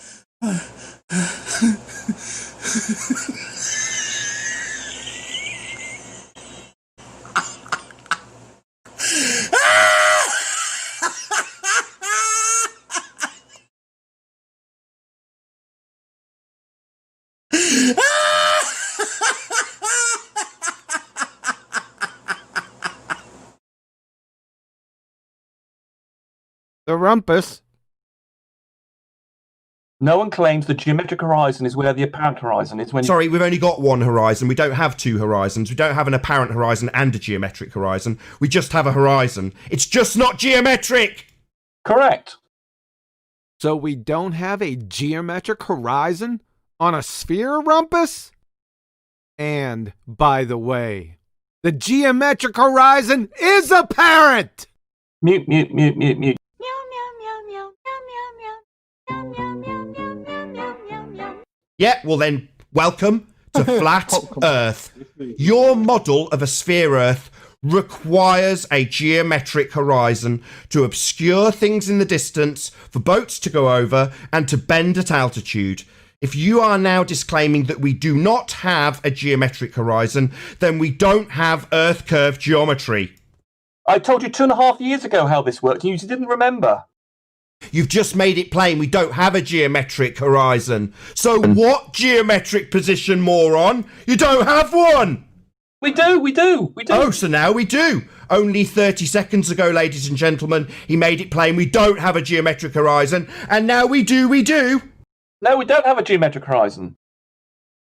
The rumpus.
No one claims the geometric horizon is where the apparent horizon is. When
Sorry, we've only got one horizon. We don't have two horizons. We don't have an apparent horizon and a geometric horizon. We just have a horizon. It's just not geometric.
Correct.
So we don't have a geometric horizon on a sphere, rumpus? And, by the way, the geometric horizon is apparent!
Mute, mute, mute, mute, mute.
Yeah, well then, welcome to Flat Earth. Your model of a sphere Earth requires a geometric horizon to obscure things in the distance, for boats to go over, and to bend at altitude. If you are now disclaiming that we do not have a geometric horizon, then we don't have Earth curve geometry.
I told you 2.5 years ago how this worked, and you didn't remember.
You've just made it plain we don't have a geometric horizon. So what geometric position, moron? You don't have one!
We do.
Oh, so now we do. Only 30 seconds ago, ladies and gentlemen, he made it plain we don't have a geometric horizon, and now we do.
No, we don't have a geometric horizon.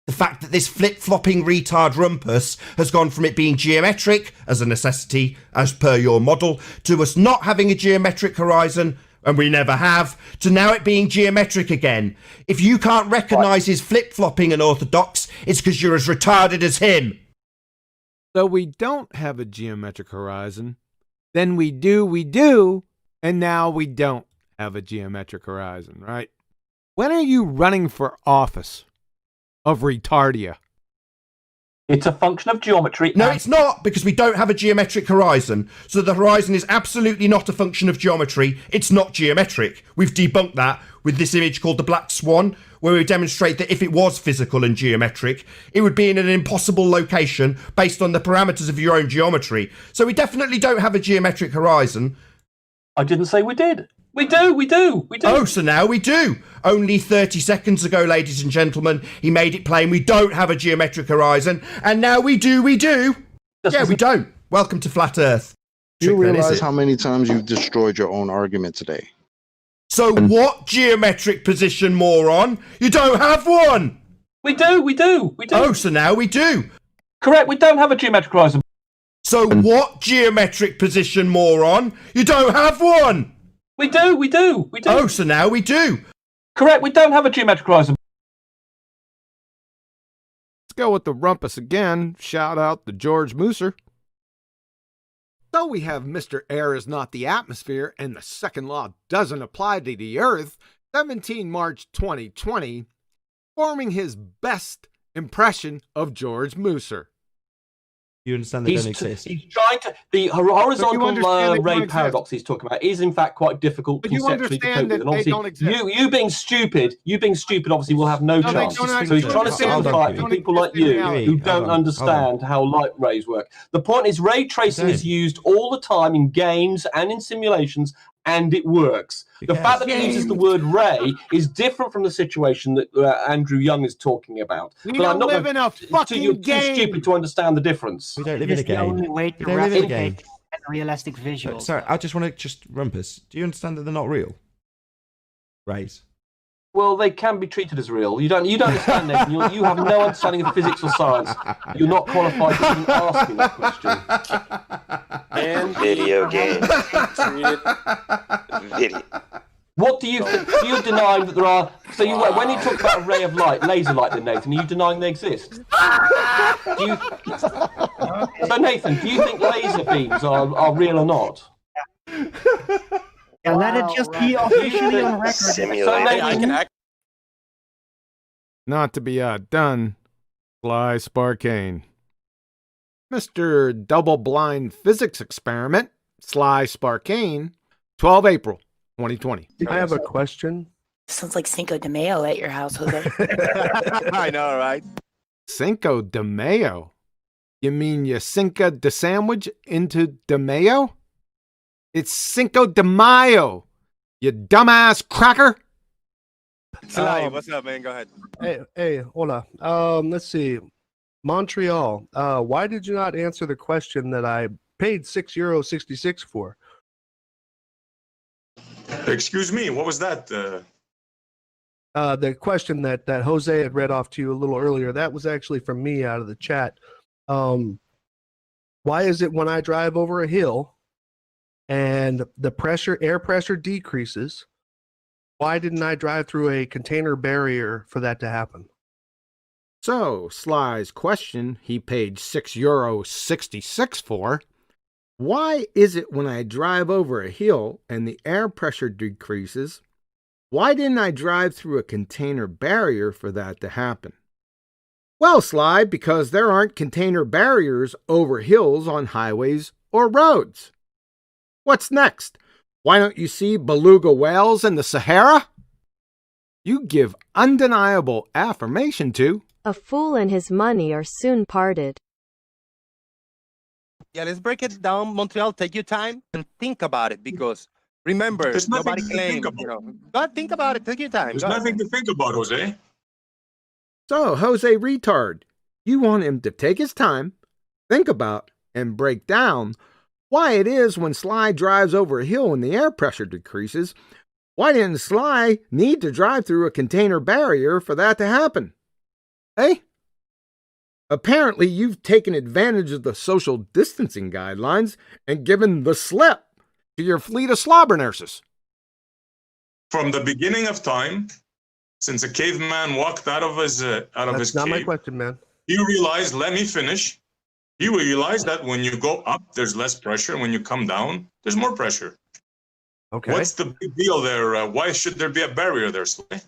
The fact that this flip-flopping retard rumpus has gone from it being geometric as a necessity, as per your model, to us not having a geometric horizon, and we never have, to now it being geometric again. If you can't recognise his flip-flopping and orthodox, it's because you're as retarded as him.
So we don't have a geometric horizon, then we do, and now we don't have a geometric horizon, right? When are you running for office of retardia?
It's a function of geometry.
No, it's not, because we don't have a geometric horizon. So the horizon is absolutely not a function of geometry. It's not geometric. We've debunked that with this image called the Black Swan, where we demonstrate that if it was physical and geometric, it would be in an impossible location based on the parameters of your own geometry. So we definitely don't have a geometric horizon.
I didn't say we did. We do.
Oh, so now we do. Only 30 seconds ago, ladies and gentlemen, he made it plain we don't have a geometric horizon, and now we do. Yeah, we don't. Welcome to Flat Earth.
You realize how many times you've destroyed your own argument today?
So what geometric position, moron? You don't have one.
We do.
Oh, so now we do.
Correct, we don't have a geometric horizon.
So what geometric position, moron? You don't have one.
We do.
Oh, so now we do.
Correct, we don't have a geometric horizon.
Let's go with the rumpus again. Shout out to George Mooser. So we have Mr. Air is not the atmosphere, and the second law doesn't apply to the Earth, 17 March 2020, forming his best impression of George Mooser.
You understand they don't exist.
He's trying to. The horizontal ray paradox he's talking about is in fact quite difficult conceptually to cope with. And obviously, you being stupid, obviously will have no chance. So he's trying to simplify it for people like you who don't understand how light rays work. The point is, ray tracing is used all the time in games and in simulations
and it works. The fact that it uses the word ray is different from the situation that Andrew Young is talking about.
We
but I'm
don't
not
live in a fucking
you're
game.
too stupid to understand the difference.
We don't live in a game.
The only way to
We don't live in a game.
replicate realistic visuals.
Sorry, I just want to just Rumpus. Do you understand that they're not real? Rays.
Well, they can be treated as real. You don't understand, Nathan. You have no understanding of physics or science. You're not qualified to even ask me that question.
And video games. Video.
What do you think? Do you deny that there are? So when you talk about a ray of light, laser light, then Nathan, are you denying they exist? Do you? So Nathan, do you think laser beams are real or not?
Yeah, let it just be officially on record.
Simulated.
Not to be outdone, Sly Sparkane. Mr. Double-Blind Physics Experiment, Sly Sparkane, 12 April 2020.
I have a question.
Sounds like Cinco de Mayo at your house, Jose.
I know, right?
Cinco de Mayo? You mean you Cinco de sandwich into de Mayo? It's Cinco de Mayo, you dumbass cracker.
Sly, what's up, man? Go ahead.
Hey, hola. Let's see. Montreal. Why did you not answer the question that I paid €6.66 for?
Excuse me, what was that?
The question that Jose had read off to you a little earlier, that was actually from me out of the chat. Why is it when I drive over a hill and the air pressure decreases, why didn't I drive through a container barrier for that to happen?
So, Sly's question he paid €6.66 for. Why is it when I drive over a hill and the air pressure decreases, why didn't I drive through a container barrier for that to happen? Well, Sly, because there aren't container barriers over hills on highways or roads. What's next? Why don't you see beluga whales in the Sahara? You give undeniable affirmation to.
A fool and his money are soon parted.
Yeah, let's break it down. Montreal, take your time and think about it, because remember,
There's nothing
nobody
to
claims,
think about.
you know. But think about it. Take your time.
There's
Go
nothing
ahead.
to think about, Jose.
So, Jose Retard, you want him to take his time, think about, and break down why it is when Sly drives over a hill and the air pressure decreases, why didn't Sly need to drive through a container barrier for that to happen? Hey? Apparently, you've taken advantage of the social distancing guidelines and given the slip to your fleet of slobber nurses.
From the beginning of time, since a caveman walked out of his
That's not my
cave,
question, man.
he realized, let me finish. He realized that when you go up, there's less pressure. And when you come down, there's more pressure.
Okay.
What's the big deal there? Why should there be a barrier there, Sly?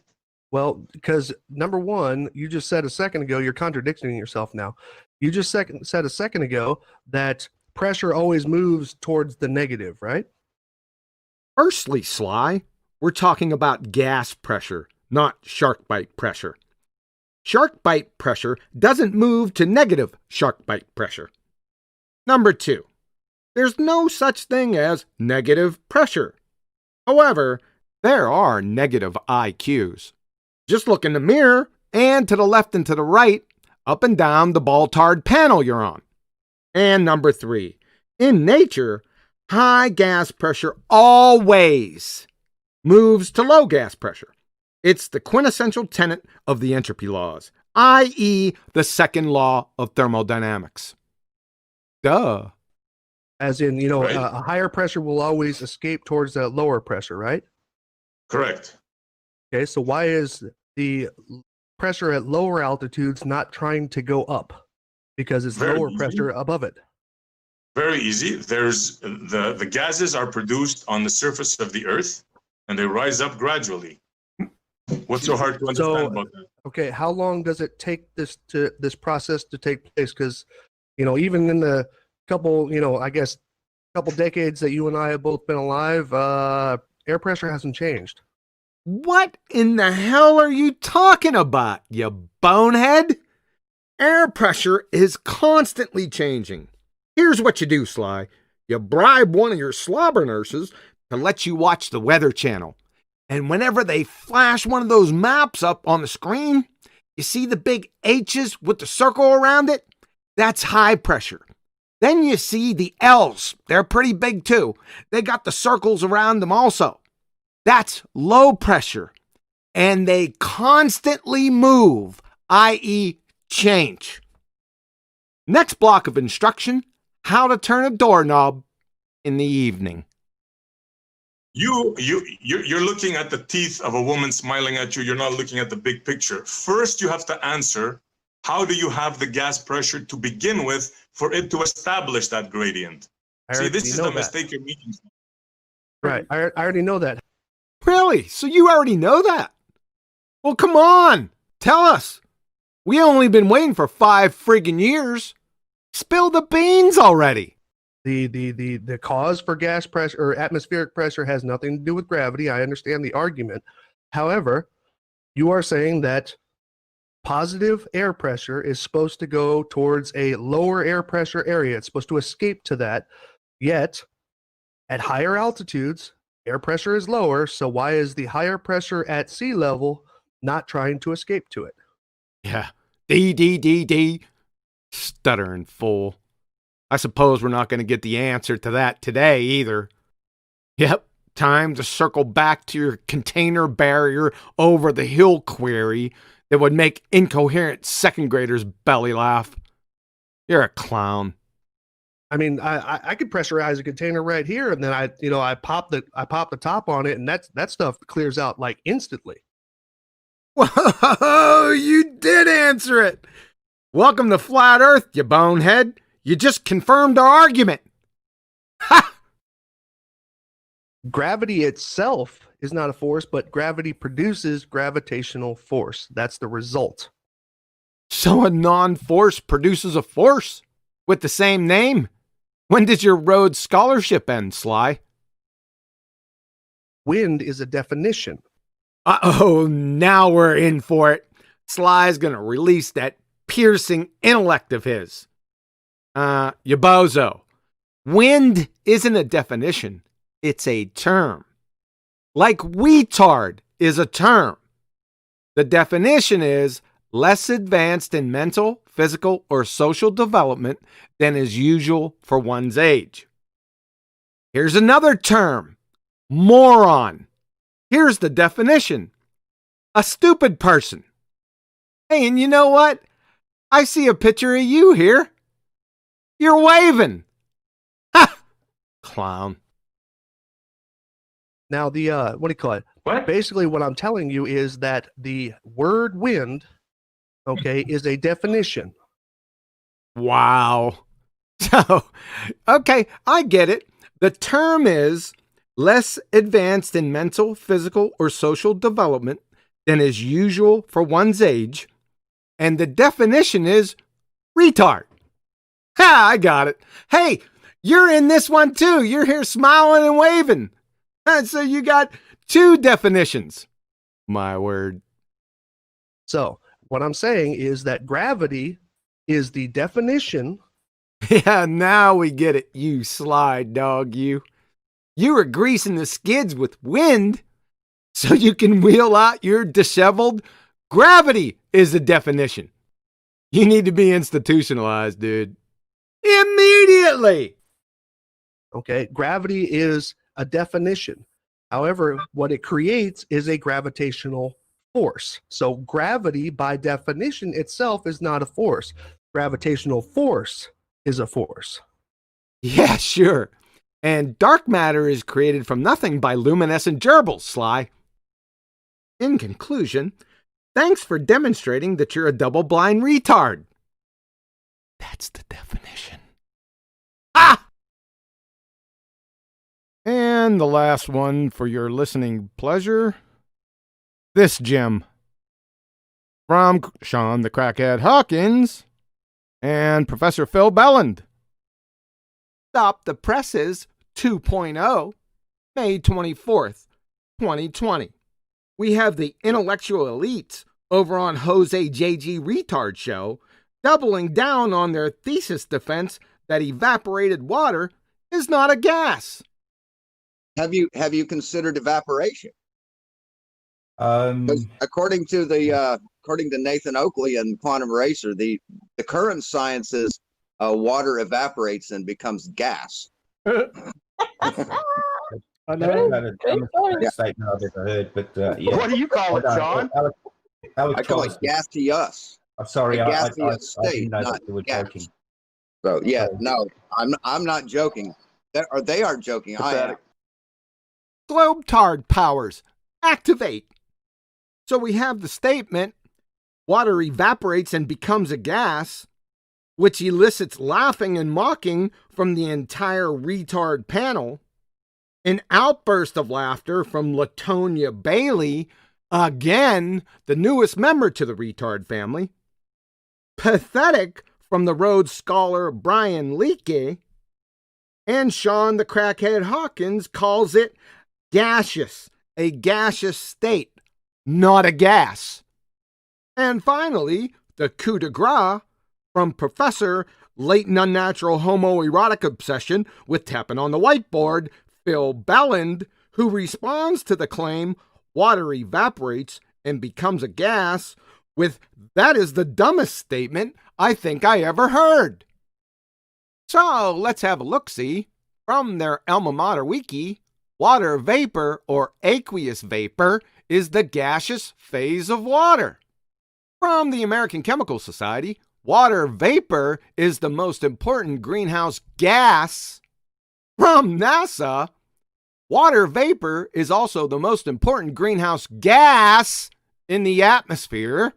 Well, because number one, you just said a second ago, you're contradicting yourself now. You just said a second ago that pressure always moves towards the negative, right?
Firstly, Sly, we're talking about gas pressure, not shark bite pressure. Shark bite pressure doesn't move to negative shark bite pressure. Number two, there's no such thing as negative pressure. However, there are negative IQs. Just look in the mirror and to the left and to the right, up and down the BALLBUSTERS panel you're on. And number three, in nature, high gas pressure always moves to low gas pressure. It's the quintessential tenet of the entropy laws, i.e. the second law of thermodynamics. Duh.
As in, a higher pressure will always escape towards a lower pressure, right?
Correct.
Okay, so why is the pressure at lower altitudes not trying to go up? Because it's
Very
lower
easy.
pressure above it.
Very easy. There's the gases are produced on the surface of the Earth, and they rise up gradually. What's so hard to understand about that?
Okay, how long does it take this process to take place? Because, even in the couple decades that you and I have both been alive, air pressure hasn't changed.
What in the hell are you talking about, you bonehead? Air pressure is constantly changing. Here's what you do, Sly. You bribe one of your slobber nurses to let you watch the Weather Channel. And whenever they flash one of those maps up on the screen, you see the big H's with the circle around it? That's high pressure. Then you see the L's. They're pretty big too. They got the circles around them also. That's low pressure. And they constantly move, i.e. change. Next block of instruction, how to turn a doorknob in the evening.
You're looking at the teeth of a woman smiling at you. You're not looking at the big picture. First, you have to answer, how do you have the gas pressure to begin with for it to establish that gradient? See, this is the mistake you're making.
Right. I already know that.
Really? So you already know that? Well, come on. Tell us. We only been waiting for 5 friggin' years. Spill the beans already.
The cause for gas pressure or atmospheric pressure has nothing to do with gravity. I understand the argument. However, you are saying that positive air pressure is supposed to go towards a lower air pressure area. It's supposed to escape to that. Yet, at higher altitudes, air pressure is lower. So why is the higher pressure at sea level not trying to escape to it?
Yeah. D. Stuttering fool. I suppose we're not going to get the answer to that today either. Yep, time to circle back to your container barrier over the hill query that would make incoherent second graders belly laugh. You're a clown.
I mean, I could pressurize a container right here, and then I pop the top on it, and that stuff clears out like instantly.
Whoa, you did answer it. Welcome to Flat Earth, you bonehead. You just confirmed our argument. Ha!
Gravity itself is not a force, but gravity produces gravitational force. That's the result.
So a non-force produces a force with the same name? When does your Rhodes Scholarship end, Sly?
Wind is a definition.
Uh-oh, now we're in for it. Sly's going to release that piercing intellect of his. You bozo. Wind isn't a definition. It's a term. Like retard is a term. The definition is less advanced in mental, physical, or social development than is usual for one's age. Here's another term. Moron. Here's the definition. A stupid person. Hey, and you know what? I see a picture of you here. You're waving. Ha! Clown.
Now what do you call it?
What?
Basically what I'm telling you is that the word wind, okay, is a definition.
Wow. So, okay, I get it. The term is less advanced in mental, physical, or social development than is usual for one's age. And the definition is retard. Ha, I got it. Hey, you're in this one too. You're here smiling and waving. And so you got 2 definitions. My word.
So what I'm saying is that gravity is the definition.
Yeah, now we get it, you sly dog, you. You were greasing the skids with wind so you can wheel out your disheveled. Gravity is the definition. You need to be institutionalized, dude. Immediately.
Okay, gravity is a definition. However, what it creates is a gravitational force. So gravity, by definition itself, is not a force. Gravitational force is a force.
Yeah, sure. And dark matter is created from nothing by luminescent gerbils, Sly. In conclusion, thanks for demonstrating that you're a double-blind retard. That's the definition. Ah! And the last one for your listening pleasure. This gem. From Sean the Crackhead Hawkins and Professor Phil Belland. Stop the Presses 2.0, May 24th, 2020. We have the intellectual elites over on Jose JG Retard Show doubling down on their thesis defense that evaporated water is not a gas.
Have you considered evaporation? 'Cause according to Nathan Oakley and Quantum Racer, the current science is water evaporates and becomes gas.
I
That's about the dumbest statement I've ever heard, but yeah.
What do you call it,
I
John?
don't- Alex
I call it gaseous.
I'm sorry,
A
I
gaseous state,
didn't know
not
that you were
gas.
joking.
So yeah, no, I'm not joking. They aren't joking. I am.
GlobeTARD powers activate. So we have the statement, water evaporates and becomes a gas, which elicits laughing and mocking from the entire retard panel. An outburst of laughter from Latonia Bailey, again, the newest member to the retard family. Pathetic from the Rhodes Scholar Brian Leakey. And Sean the Crackhead Hawkins calls it gaseous, a gaseous state, not a gas. And finally, the coup de grace from Professor Latent Unnatural Homoerotic Obsession with tapping on the whiteboard, Phil Belland, who responds to the claim water evaporates and becomes a gas with, "That is the dumbest statement I think I ever heard." So let's have a look-see from their alma mater wiki. Water vapor or aqueous vapor is the gaseous phase of water. From the American Chemical Society, water vapor is the most important greenhouse gas. From NASA, water vapor is also the most important greenhouse gas in the atmosphere.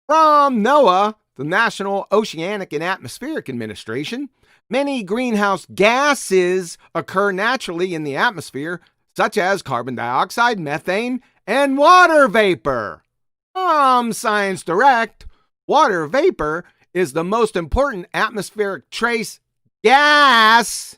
From NOAA, the National Oceanic and Atmospheric Administration, many greenhouse gases occur naturally in the atmosphere, such as carbon dioxide, methane, and water vapor. From Science Direct, water vapor is the most important atmospheric trace gas.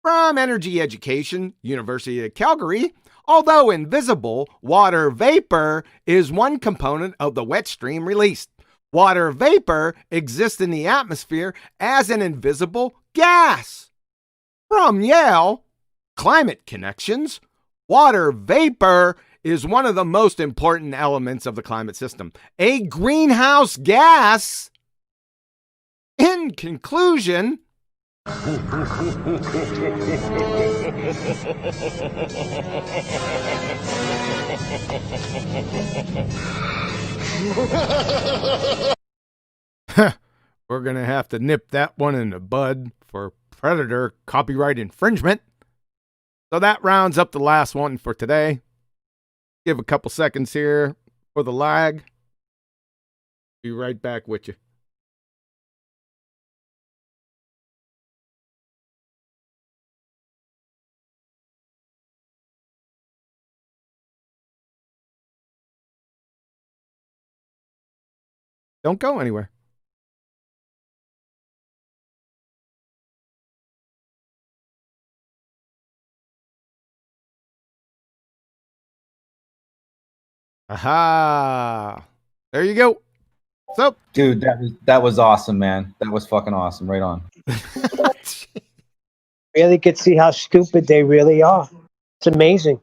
From Energy Education, University of Calgary, although invisible, water vapor is one component of the wet stream released. Water vapor exists in the atmosphere as an invisible gas. From Yale, Climate Connections, water vapor is one of the most important elements of the climate system, a greenhouse gas. In conclusion, we're going to have to nip that one in the bud for predator copyright infringement. So that rounds up the last one for today. Give a couple seconds here for the lag. Be right back with you. Don't go anywhere. Aha! There you go. So,
dude, that was awesome, man. That was fucking awesome. Right on.
Really could see how stupid they really are. It's amazing.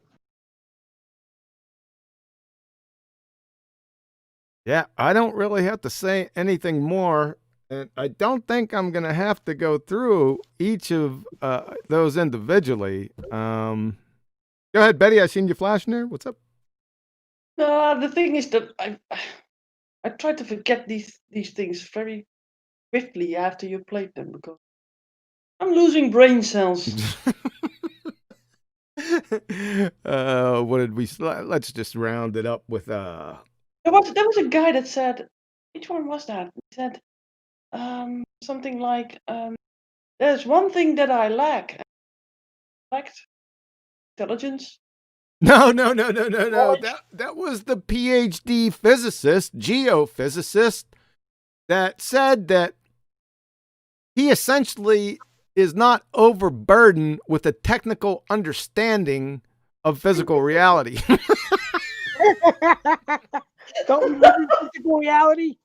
Yeah, I don't really have to say anything more. And I don't think I'm going to have to go through each of those individually. Go ahead, Betty. I seen you flashing there. What's up?
The thing is that I try to forget these things very swiftly after you played them because I'm losing brain cells.
What did we? Let's just round it up with
There was a guy that said, which one was that? He said something like, "There's one thing that I lack. I lacked intelligence."
No. That was the PhD physicist, geophysicist, that said that he essentially is not overburdened with a technical understanding of physical reality.
Don't live in physical reality.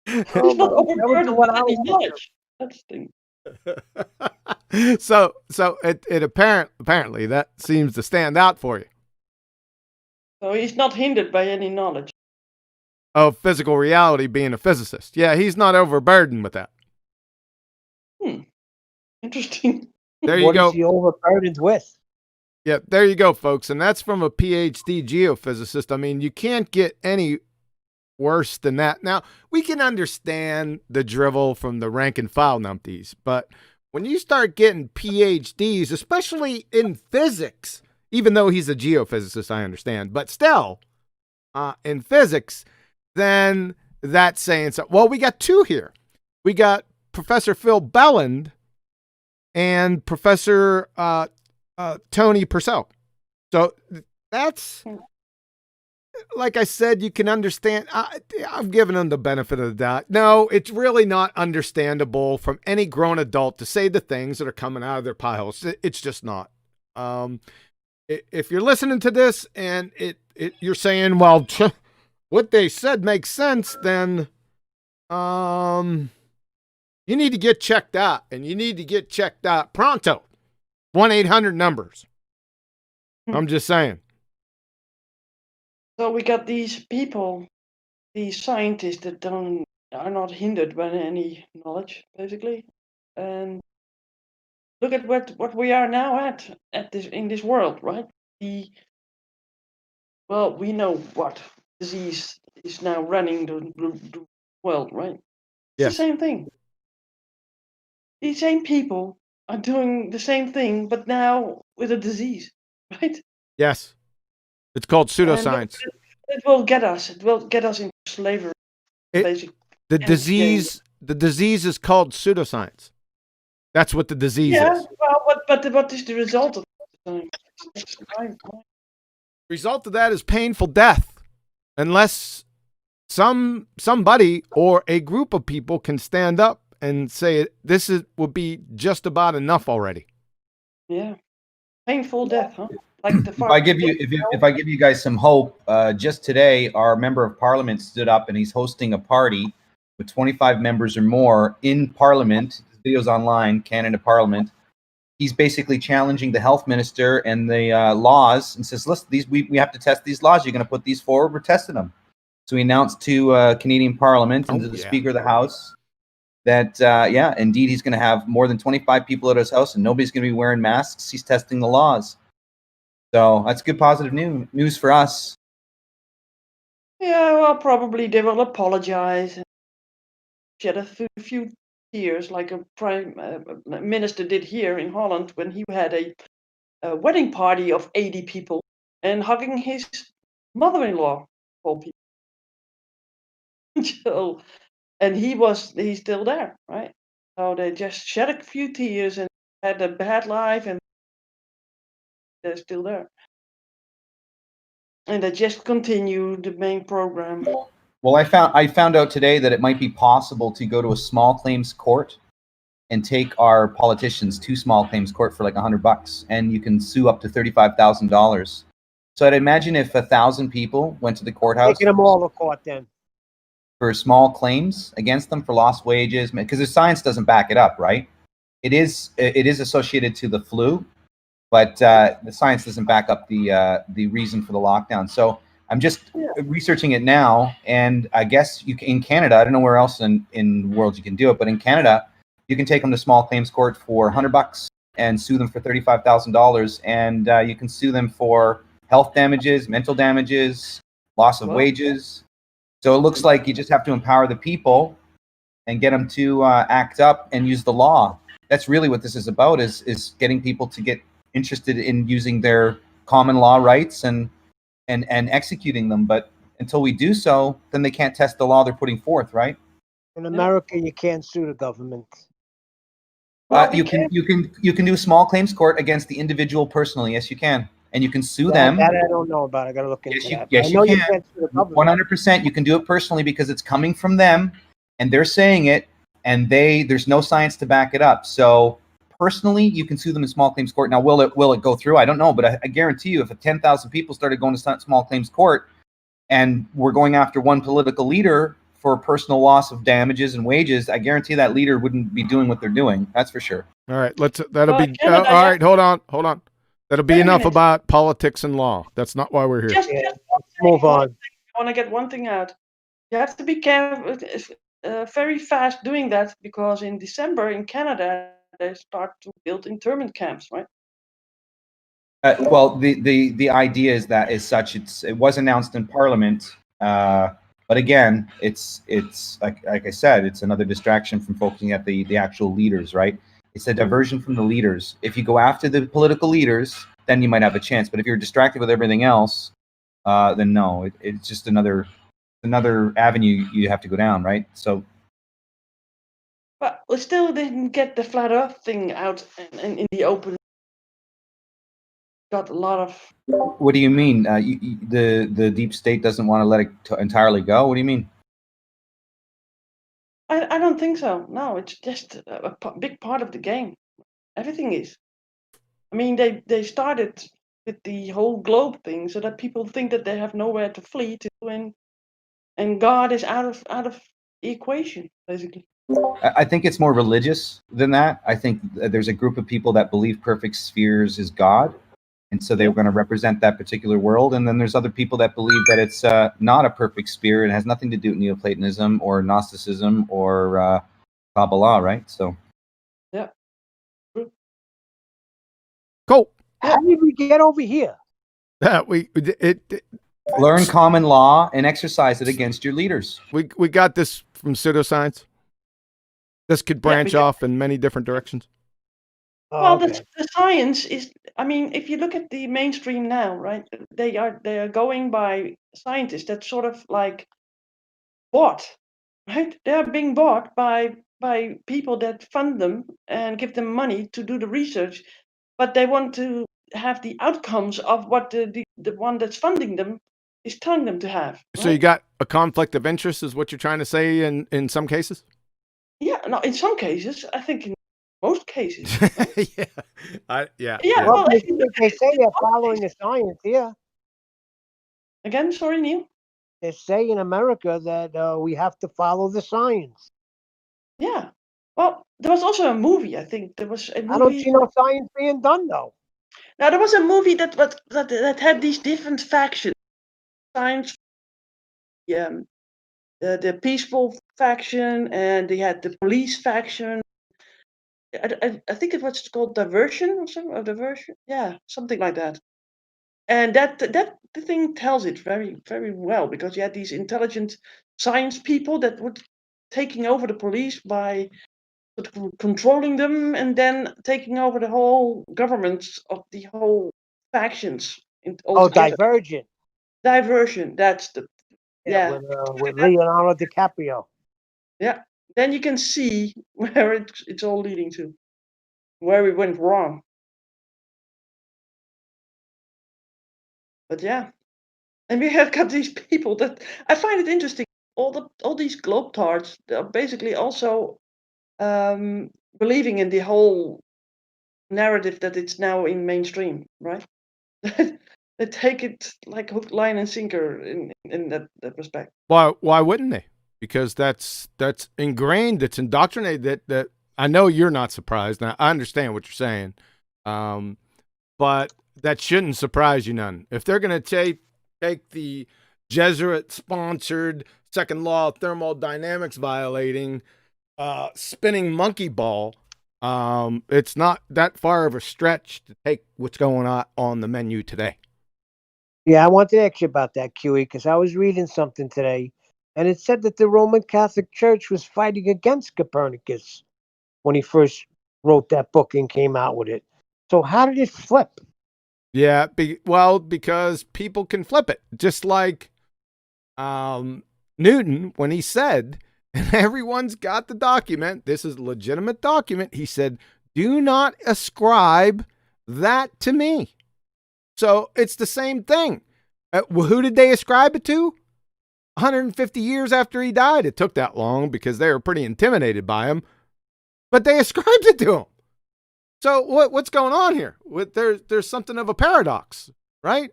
He's not overburdened with any knowledge. That's the thing.
So it apparently that seems to stand out for you.
So he's not hindered by any knowledge.
Of physical reality being a physicist. Yeah, he's not overburdened with that.
Interesting.
There you
What
go.
is he overburdened with?
Yeah, there you go, folks. And that's from a PhD geophysicist. I mean, you can't get any worse than that. Now, we can understand the drivel from the rank and file numpties, but when you start getting PhDs, especially in physics, even though he's a geophysicist, I understand, but still, in physics, then that's saying so. Well, we got two here. We got Professor Phil Belland and Professor Tony Purcell. So that's, like I said, you can understand. I've given them the benefit of the doubt. No, it's really not understandable from any grown adult to say the things that are coming out of their pie holes. It's just not. If you're listening to this and you're saying, well, what they said makes sense, then you need to get checked out, and you need to get checked out pronto. 1-800 numbers. I'm just saying.
So we got these people, these scientists that are not hindered by any knowledge, basically. And look at what we are now at this in this world, right? Well, we know what disease is now running the world, right? It's the same thing. These same people are doing the same thing, but now with a disease, right?
Yes. It's called pseudoscience.
It will get us. It will get us into slavery. Basically.
The disease is called pseudoscience. That's what the disease is.
Well, but what is the result of the
Result of that is painful death, unless somebody or a group of people can stand up and say this would be just about enough already.
Yeah, painful death, huh? Like the
if I give you guys some hope, just today our member of parliament stood up and he's hosting a party with 25 members or more in parliament. The video's online, Canada Parliament. He's basically challenging the health minister and the laws and says, listen, we have to test these laws. You're going to put these forward. We're testing them. So he announced to Canadian Parliament and to the Speaker of the House that, indeed, he's going to have more than 25 people at his house and nobody's going to be wearing masks. He's testing the laws. So that's good, positive news for us.
Yeah, well, probably they will apologize and shed a few tears, like a prime minister did here in Holland when he had a wedding party of 80 people and hugging his mother-in-law, all people. So, and he's still there, right? So they just shed a few tears and had a bad life, and they're still there. And they just continue the main program.
Well, I found out today that it might be possible to go to a small claims court and take our politicians to small claims court for like $100, and you can sue up to $35,000. So I'd imagine if 1,000 people went to the courthouse,
Taking them all to court then.
for small claims against them for lost wages, because the science doesn't back it up, right? It is associated to the flu, but the science doesn't back up the reason for the lockdown. So I'm just researching it now, and I guess in Canada, I don't know where else in the world you can do it, but in Canada, you can take them to small claims court for $100 and sue them for $35,000, and you can sue them for health damages, mental damages, loss of wages. So it looks like you just have to empower the people and get them to act up and use the law. That's really what this is about, is getting people to get interested in using their common law rights and executing them. But until we do so, then they can't test the law they're putting forth, right?
In America, you can't sue the government.
You can do a small claims court against the individual personally. Yes, you can, and you can sue them.
That I don't know about. I got to look into that.
Yes,
I know
you
you can't sue the government.
100%. You can do it personally because it's coming from them, and they're saying it, and there's no science to back it up. So personally, you can sue them in small claims court. Now, will it go through? I don't know, but I guarantee you, if 10,000 people started going to small claims court, and we're going after one political leader for personal loss of damages and wages, I guarantee that leader wouldn't be doing what they're doing. That's for sure.
All right, that'll
Well,
be
Canada,
all
yeah.
right. Hold on. That'll be
Wait a
enough
minute.
about politics and law. That's not why we're here.
Just
move on.
I want to get one thing out. You have to be careful, very fast doing that, because in December in Canada they start to build internment camps, right?
Well, the idea is that is such. It was announced in Parliament, but again, it's like I said, it's another distraction from focusing at the actual leaders, right? It's a diversion from the leaders. If you go after the political leaders, then you might have a chance. But if you're distracted with everything else, then no, it's just another avenue you have to go down, right? So.
But we still didn't get the flat Earth thing out in the open. Got a lot of.
What do you mean? The deep state doesn't want to let it entirely go? What do you mean?
I don't think so. No, it's just a big part of the game. Everything is. I mean, they started with the whole globe thing so that people think that they have nowhere to flee to, and God is out of the equation, basically.
I think it's more religious than that. I think there's a group of people that believe perfect spheres is God, and so they're going to represent that particular world. And then there's other people that believe that it's not a perfect sphere and has nothing to do with Neoplatonism or Gnosticism or Kabbalah, right? So.
Yeah.
Cool.
How did we get over here?
Learn common law and exercise it against your leaders.
We got this from pseudoscience. This could branch off in many different directions.
Well, the science is. I mean, if you look at the mainstream now, right? They are going by scientists that sort of like bought, right? They are being bought by people that fund them and give them money to do the research, but they want to have the outcomes of what the one that's funding them is telling them to have. Right?
So you got a conflict of interest, is what you're trying to say in some cases?
Yeah, no, in some cases, I think in most cases. Right?
Yeah.
Well,
they say they're following the science here.
Again, sorry, Neil.
They say in America that we have to follow the science.
Yeah. Well, there was also a movie. I think there was a movie.
I don't see no science being done though.
Now there was a movie that had these different factions. Science, the peaceful faction, and they had the police faction. I think it was called Diversion or something, or Diversion. Yeah, something like that. And that the thing tells it very, very well, because you had these intelligent science people that were taking over the police by controlling them, and then taking over the whole government of the whole factions.
Divergent.
Diversion. That's the
with Leonardo DiCaprio.
Yeah. Then you can see where it's all leading to, where we went wrong. But yeah, and we have got these people that I find it interesting. All these GlobeTARDs are basically also believing in the whole narrative that it's now in mainstream, right? They take it like hook, line, and sinker in that respect.
Why wouldn't they? Because that's ingrained, it's indoctrinated. That I know you're not surprised. Now I understand what you're saying, but that shouldn't surprise you none. If they're going to take the Jesuit-sponsored second law of thermodynamics violating spinning monkey ball, it's not that far of a stretch to take what's going on the menu today.
Yeah, I wanted to ask you about that, QE, because I was reading something today, and it said that the Roman Catholic Church was fighting against Copernicus when he first wrote that book and came out with it. So how did it flip?
Yeah, because people can flip it. Just like Newton, when he said, and everyone's got the document, this is a legitimate document, he said, do not ascribe that to me. So it's the same thing. Who did they ascribe it to? 150 years after he died. It took that long because they were pretty intimidated by him, but they ascribed it to him. So what's going on here? There's something of a paradox, right?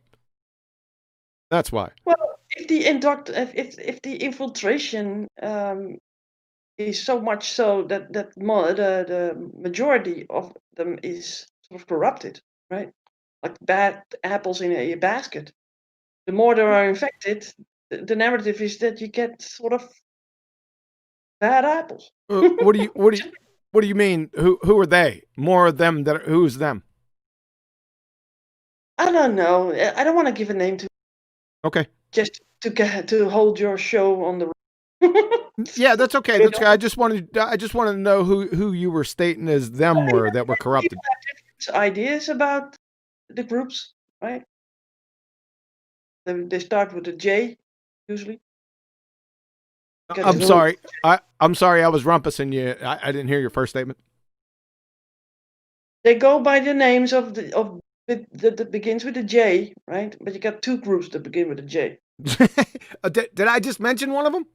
That's why.
Well, if the infiltration is so much so that the majority of them is sort of corrupted, right? Like bad apples in a basket. The more there are infected, the narrative is that you get sort of bad apples.
What do you mean? Who are they? More of them that who's them?
I don't know. I don't want to give a name to.
Okay.
Just to hold your show on the.
Yeah, that's okay. That's okay. I just wanted to know who you were stating as them were that were corrupted.
People have different ideas about the groups, right? They start with a J, usually.
I'm sorry. I'm sorry. I was rumpusing you. I didn't hear your first statement.
They go by the names of that begins with a J, right? But you got two groups that begin with a J.
Did I just mention one of them?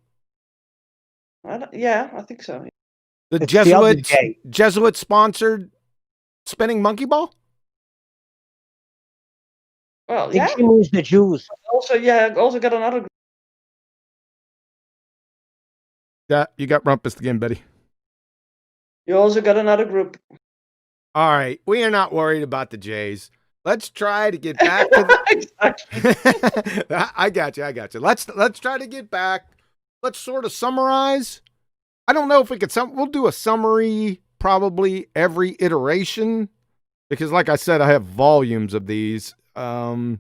Yeah, I think so.
The
It's
Jesuit sponsored spinning monkey ball.
Well,
I
yeah.
think she means the Jews.
Also got another group.
Yeah, you got rumpused again, Betty.
You also got another group.
All right, we are not worried about the Jays. Let's try to get back to the... I got you. Let's try to get back. Let's sort of summarize. I don't know if we could we'll do a summary probably every iteration because like I said, I have volumes of these. Just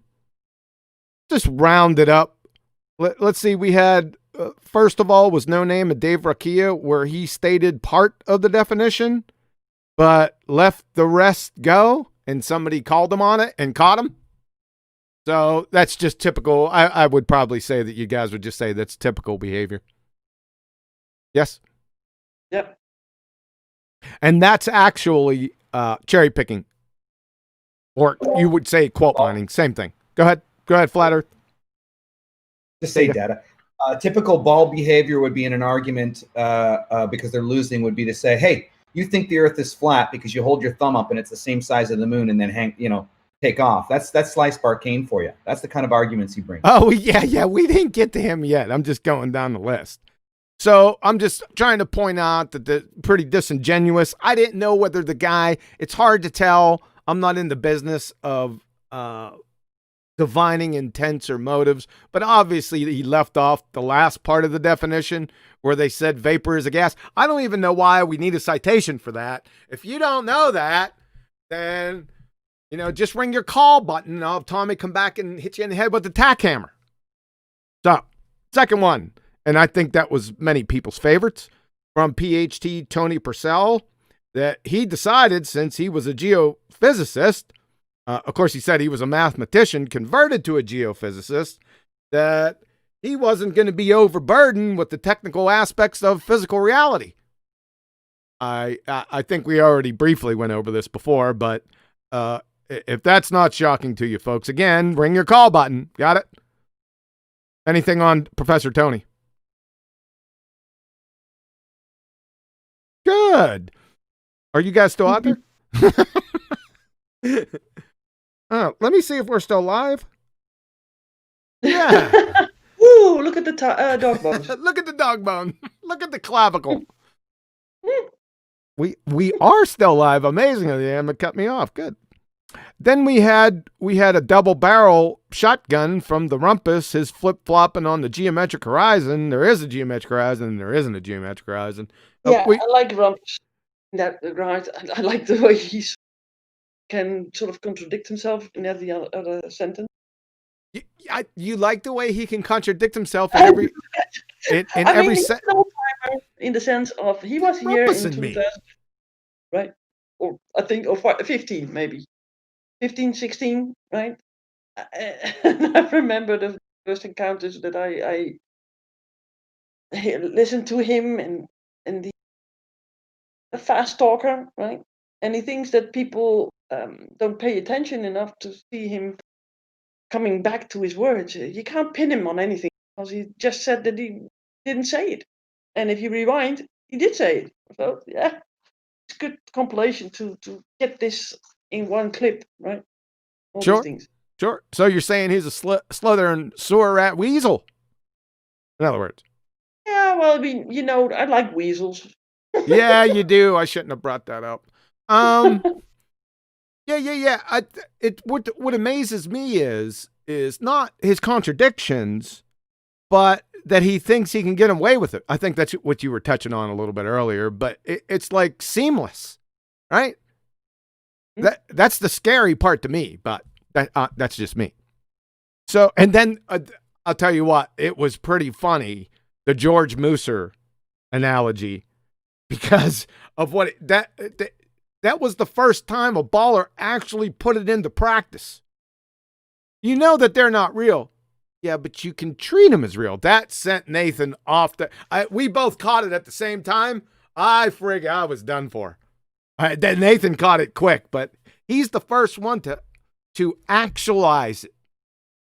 round it up. Let's see. We had first of all was No Name of Dave Rakia, where he stated part of the definition, but left the rest go, and somebody called him on it and caught him. So that's just typical. I would probably say that you guys would just say that's typical behavior. Yes?
Yep.
And that's actually cherry picking. Or you would say quote mining. Same thing. Go ahead, Flat Earth.
Just say data. Typical ball behavior would be in an argument because they're losing would be to say, hey, you think the earth is flat because you hold your thumb up and it's the same size of the moon and then take off. That's Slice Barcane for you. That's the kind of arguments he brings.
Oh, yeah. We didn't get to him yet. I'm just going down the list. So I'm just trying to point out that they're pretty disingenuous. I didn't know whether the guy, it's hard to tell. I'm not in the business of divining intents or motives, but obviously he left off the last part of the definition where they said vapor is a gas. I don't even know why we need a citation for that. If you don't know that, then, just ring your call button and I'll have Tommy come back and hit you in the head with the tack hammer. So, second one, and I think that was many people's favorites, from PhD Tony Purcell, that he decided since he was a geophysicist, of course, he said he was a mathematician converted to a geophysicist, that he wasn't going to be overburdened with the technical aspects of physical reality. I think we already briefly went over this before, but if that's not shocking to you folks, again, ring your call button. Got it? Anything on Professor Tony? Good. Are you guys still out there? Let me see if we're still live. Yeah.
Ooh, look at the dog bones.
Look at the dog bone. Look at the clavicle. We are still live. Amazingly, they haven't cut me off. Good. Then we had a double barrel shotgun from the rumpus, his flip flopping on the geometric horizon. There is a geometric horizon, and there isn't a geometric horizon.
Yeah, I like Rumpus in that regard. I like the way he can sort of contradict himself in every other sentence.
You like the way he can contradict himself in every every sentence.
In the sense of he was here in 2000, right? Or I think, or 15 maybe. 15, 16, right? And I remember the first encounters that I listened to him and the fast talker, right? And he thinks that people don't pay attention enough to see him coming back to his words. You can't pin him on anything because he just said that he didn't say it. And if you rewind, he did say it. So yeah, it's a good compilation to get this in one clip, right? All
Sure.
these things.
Sure. So you're saying he's a Slytherin sewer rat weasel? In other words.
Yeah, well, I mean, I like weasels.
Yeah, you do. I shouldn't have brought that up. Yeah. What amazes me is not his contradictions, but that he thinks he can get away with it. I think that's what you were touching on a little bit earlier, but it's like seamless, right? That's the scary part to me, but that's just me. So, and then I'll tell you what, it was pretty funny, the George Mooser analogy, because of what that was the first time a baller actually put it into practice. You know that they're not real. Yeah, but you can treat them as real. That sent Nathan off we both caught it at the same time. I was done for. Then Nathan caught it quick, but he's the first one to actualize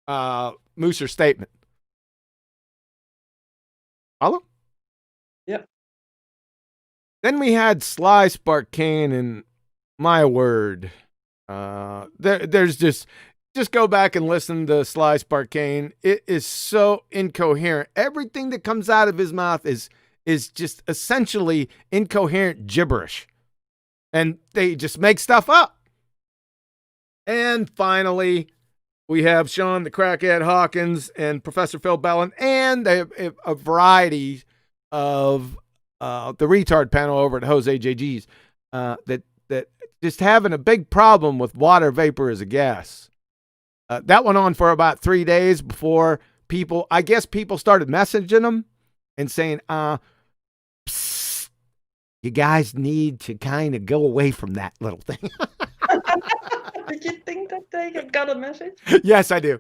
Mooser's statement. Follow?
Yep.
Then we had Sly Sparkane, and my word, there's just go back and listen to Sly Sparkane. It is so incoherent. Everything that comes out of his mouth is just essentially incoherent gibberish, and they just make stuff up. And finally, we have Sean the Crackhead Hawkins and Professor Phil Bellin and a variety of the retard panel over at Jose JG's that just having a big problem with water vapor as a gas. That went on for about 3 days before people started messaging them and saying, psst, you guys need to kind of go away from that little thing.
Did you think that they got a message?
Yes, I do.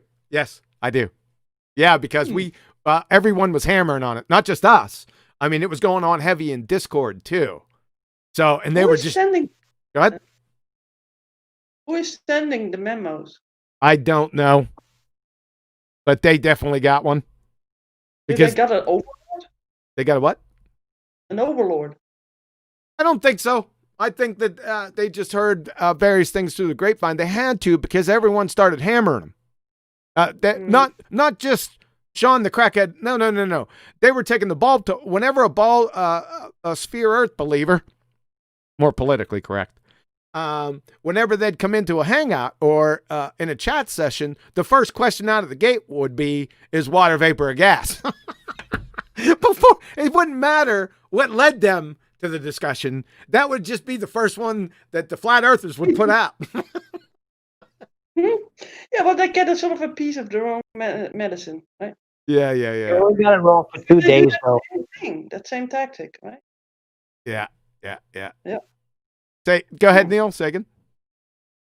Yeah, because everyone was hammering on it, not just us. I mean, it was going on heavy in Discord too. So, and they were just
sending.
Go ahead.
Who is sending the memos?
I don't know, but they definitely got one.
Because they got an overlord?
They got a what?
An overlord.
I don't think so. I think that they just heard various things through the grapevine. They had to, because everyone started hammering them. Not just Sean the Crackhead. No. They were taking the ball to whenever a sphere Earth believer, more politically correct, whenever they'd come into a hangout or in a chat session, the first question out of the gate would be, is water vapor a gas? Before, it wouldn't matter what led them to the discussion. That would just be the first one that the flat earthers would put out.
Yeah, well, they get a sort of a piece of their own medicine, right?
Yeah.
They only got it wrong for 2 days, though.
That same tactic, right?
Yeah.
Yeah.
Go ahead, Neil. Say again.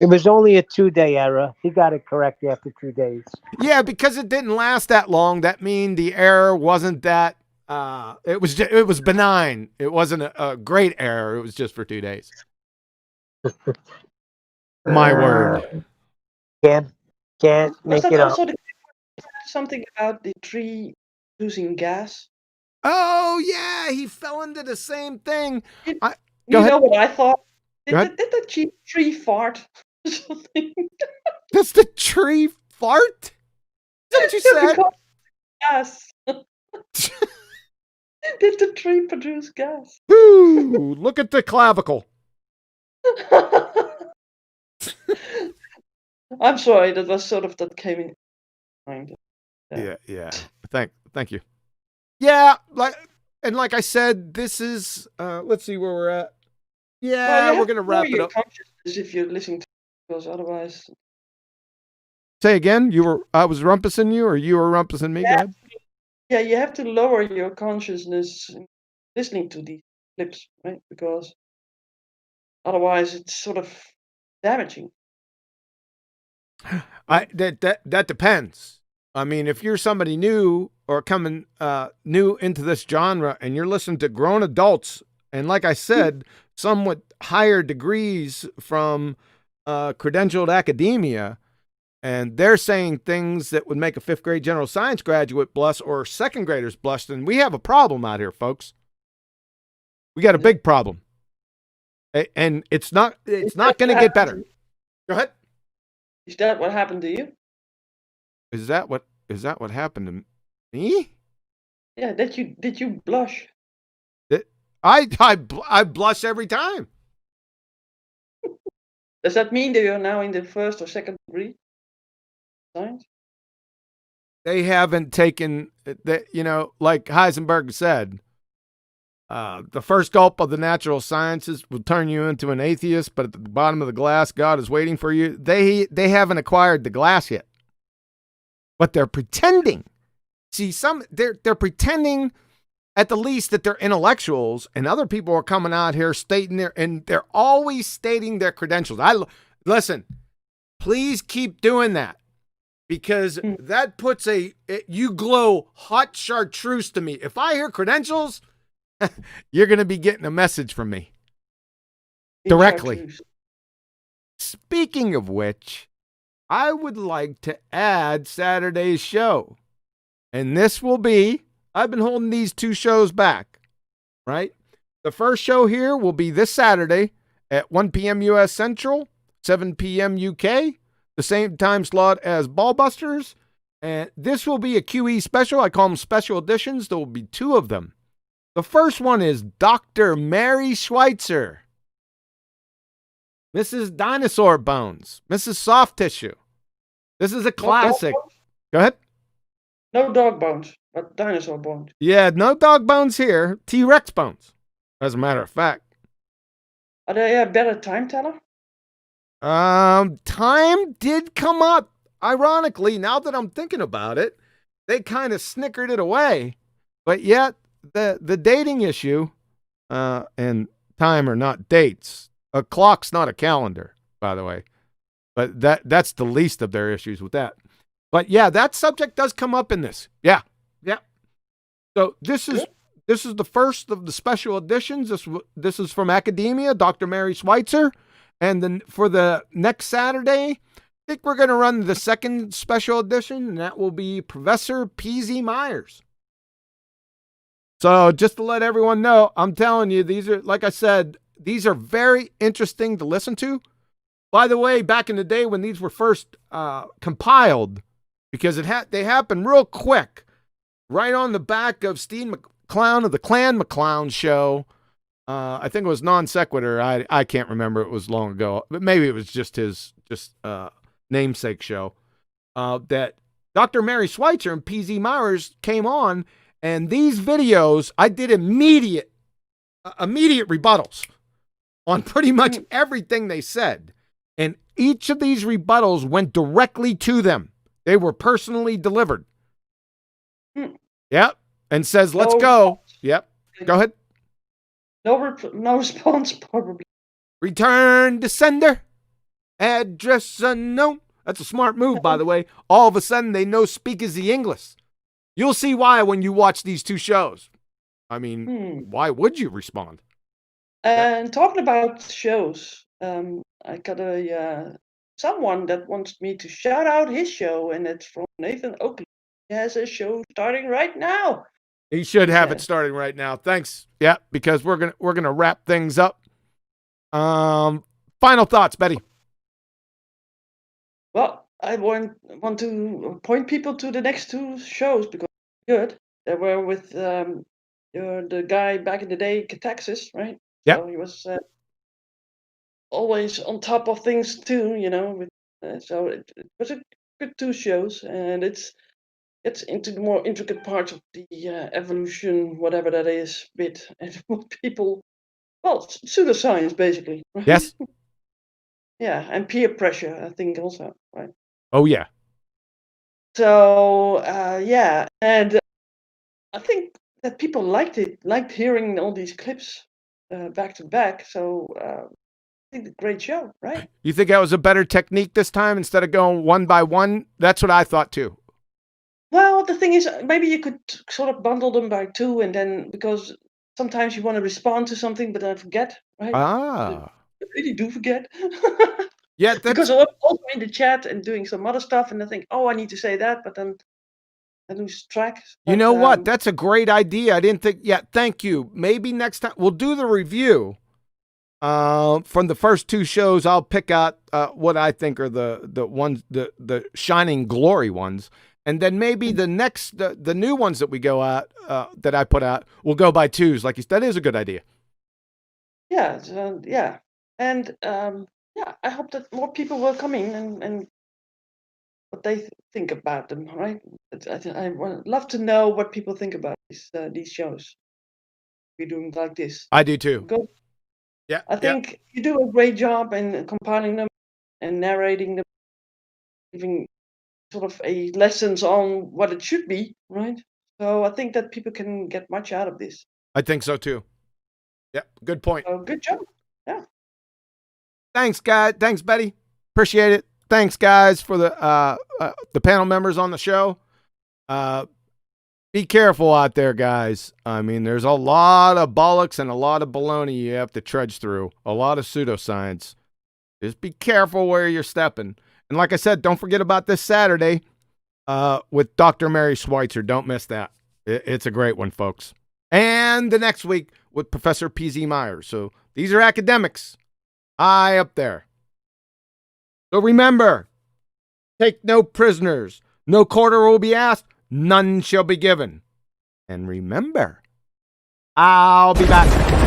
It was only a 2-day error. He got it correct after 2 days.
Yeah, because it didn't last that long. That means the error wasn't that. It was benign. It wasn't a great error. It was just for 2 days. My word.
Can't make it up.
Something about the tree producing gas?
Oh yeah, he fell into the same thing.
You know what I thought? Did the tree fart?
Does the tree fart? Is that what you said?
Yes. Did the tree produce gas?
Ooh, look at the clavicle.
I'm sorry, that was sort of that came in mind.
Yeah. Thank you. Yeah, like I said, this is let's see where we're at. Yeah, we're gonna wrap it up.
If you're listening to, because otherwise.
Say again. I was rumpusing you, or you were rumpusing me? Go ahead.
Yeah, you have to lower your consciousness listening to these clips, right? Because otherwise, it's sort of damaging.
That depends. I mean, if you're somebody new or coming new into this genre, and you're listening to grown adults, and like I said, some with higher degrees from credentialed academia, and they're saying things that would make a 5th grade general science graduate blush or 2nd graders blush, then we have a problem out here, folks. We got a big problem. And it's not going to get better. Go ahead.
Is that what happened to you?
Is that what happened to me?
Yeah, did you blush?
I blush every time.
Does that mean that you're now in the first or second degree science?
They haven't taken that, like Heisenberg said, the first gulp of the natural sciences will turn you into an atheist, but at the bottom of the glass, God is waiting for you. They haven't acquired the glass yet, but they're pretending. See, they're pretending at the least that they're intellectuals, and other people are coming out here and they're always stating their credentials. Listen, please keep doing that, because that puts you glow hot chartreuse to me. If I hear credentials, you're going to be getting a message from me directly. Speaking of which, I would like to add Saturday's show, and this will be, I've been holding these 2 shows back, right? The first show here will be this Saturday at 1 p.m. U.S. Central, 7 p.m. UK, the same time slot as BALLBUSTERS. And this will be a QE special. I call them special editions. There will be 2 of them. The first one is Dr. Mary Schweitzer, Mrs. Dinosaur Bones, Mrs. Soft Tissue. This is a classic. Go ahead.
No dog bones, but dinosaur bones.
Yeah, no dog bones here. T-Rex bones, as a matter of fact.
Are they a better time teller?
Time did come up. Ironically, now that I'm thinking about it, they kind of snickered it away. But yet, the dating issue and time are not dates. A clock's not a calendar, by the way. But that's the least of their issues with that. But yeah, that subject does come up in this. Yeah. So this is the first of the special editions. This is from academia, Dr. Mary Schweitzer. And then for the next Saturday, I think we're going to run the second special edition, and that will be Professor P.Z. Myers. So just to let everyone know, I'm telling you, these are, like I said, these are very interesting to listen to. By the way, back in the day when these were first compiled, because they happened real quick, right on the back of Steve McClown of the Clan McClown show. I think it was Non Sequitur. I can't remember. It was long ago, but maybe it was just his namesake show. That Dr. Mary Schweitzer and P.Z. Myers came on, and these videos, I did immediate rebuttals on pretty much everything they said. And each of these rebuttals went directly to them. They were personally delivered. Yep. And says, let's go. Yep. Go ahead.
No response, probably.
Return to sender. Address unknown. That's a smart move, by the way. All of a sudden, they know speakeasy English. You'll see why when you watch these 2 shows. I mean, why would you respond?
And talking about shows, I got someone that wants me to shout out his show, and it's from Nathan Oakley. He has a show starting right now.
He should have it starting right now. Thanks. Yeah, because we're gonna wrap things up. Final thoughts, Betty.
Well, I want to point people to the next 2 shows because they're good. They were with the guy back in the day, Cataxis, right?
Yeah.
So he was always on top of things too, so it was a good 2 shows, and it's into the more intricate parts of the evolution, whatever that is, bit, and what people, pseudoscience basically. Right?
Yes.
Yeah, and peer pressure, I think also, right?
Oh yeah.
So yeah, and I think that people liked hearing all these clips back to back. So I think a great show, right?
You think that was a better technique this time instead of going one by one? That's what I thought too.
Well, the thing is, maybe you could sort of bundle them by 2, and then, because sometimes you want to respond to something, but then forget, right?
Ah.
I really do forget.
Yeah,
because I'm also in the chat and doing some other stuff, and I think, I need to say that, but then I lose track.
You know what? That's a great idea. I didn't think. Yeah, thank you. Maybe next time we'll do the review, From the first two shows, I'll pick out what I think are the ones, the shining glory ones, and then maybe the next the new ones that we go out that I put out will go by twos. Like you said, that is a good idea.
Yeah, yeah, and yeah, I hope that more people will come in and what they think about them. Right? I would love to know what people think about these shows. We're doing like this.
I do too.
Good.
Yeah,
I think you do a great job in compiling them and narrating them, giving sort of a lessons on what it should be, right? So I think that people can get much out of this.
I think so too. Yeah, good point.
So good job. Yeah.
Thanks, guys. Thanks, Betty. Appreciate it. Thanks, guys, for the panel members on the show. Be careful out there, guys. I mean, there's a lot of bollocks and a lot of baloney you have to trudge through. A lot of pseudoscience. Just be careful where you're stepping. And like I said, don't forget about this Saturday with Dr. Mary Schweitzer. Don't miss that. It's a great one, folks. And the next week with Professor P.Z. Myers. So these are academics. High up there. So remember, take no prisoners. No quarter will be asked. None shall be given. And remember, I'll be back.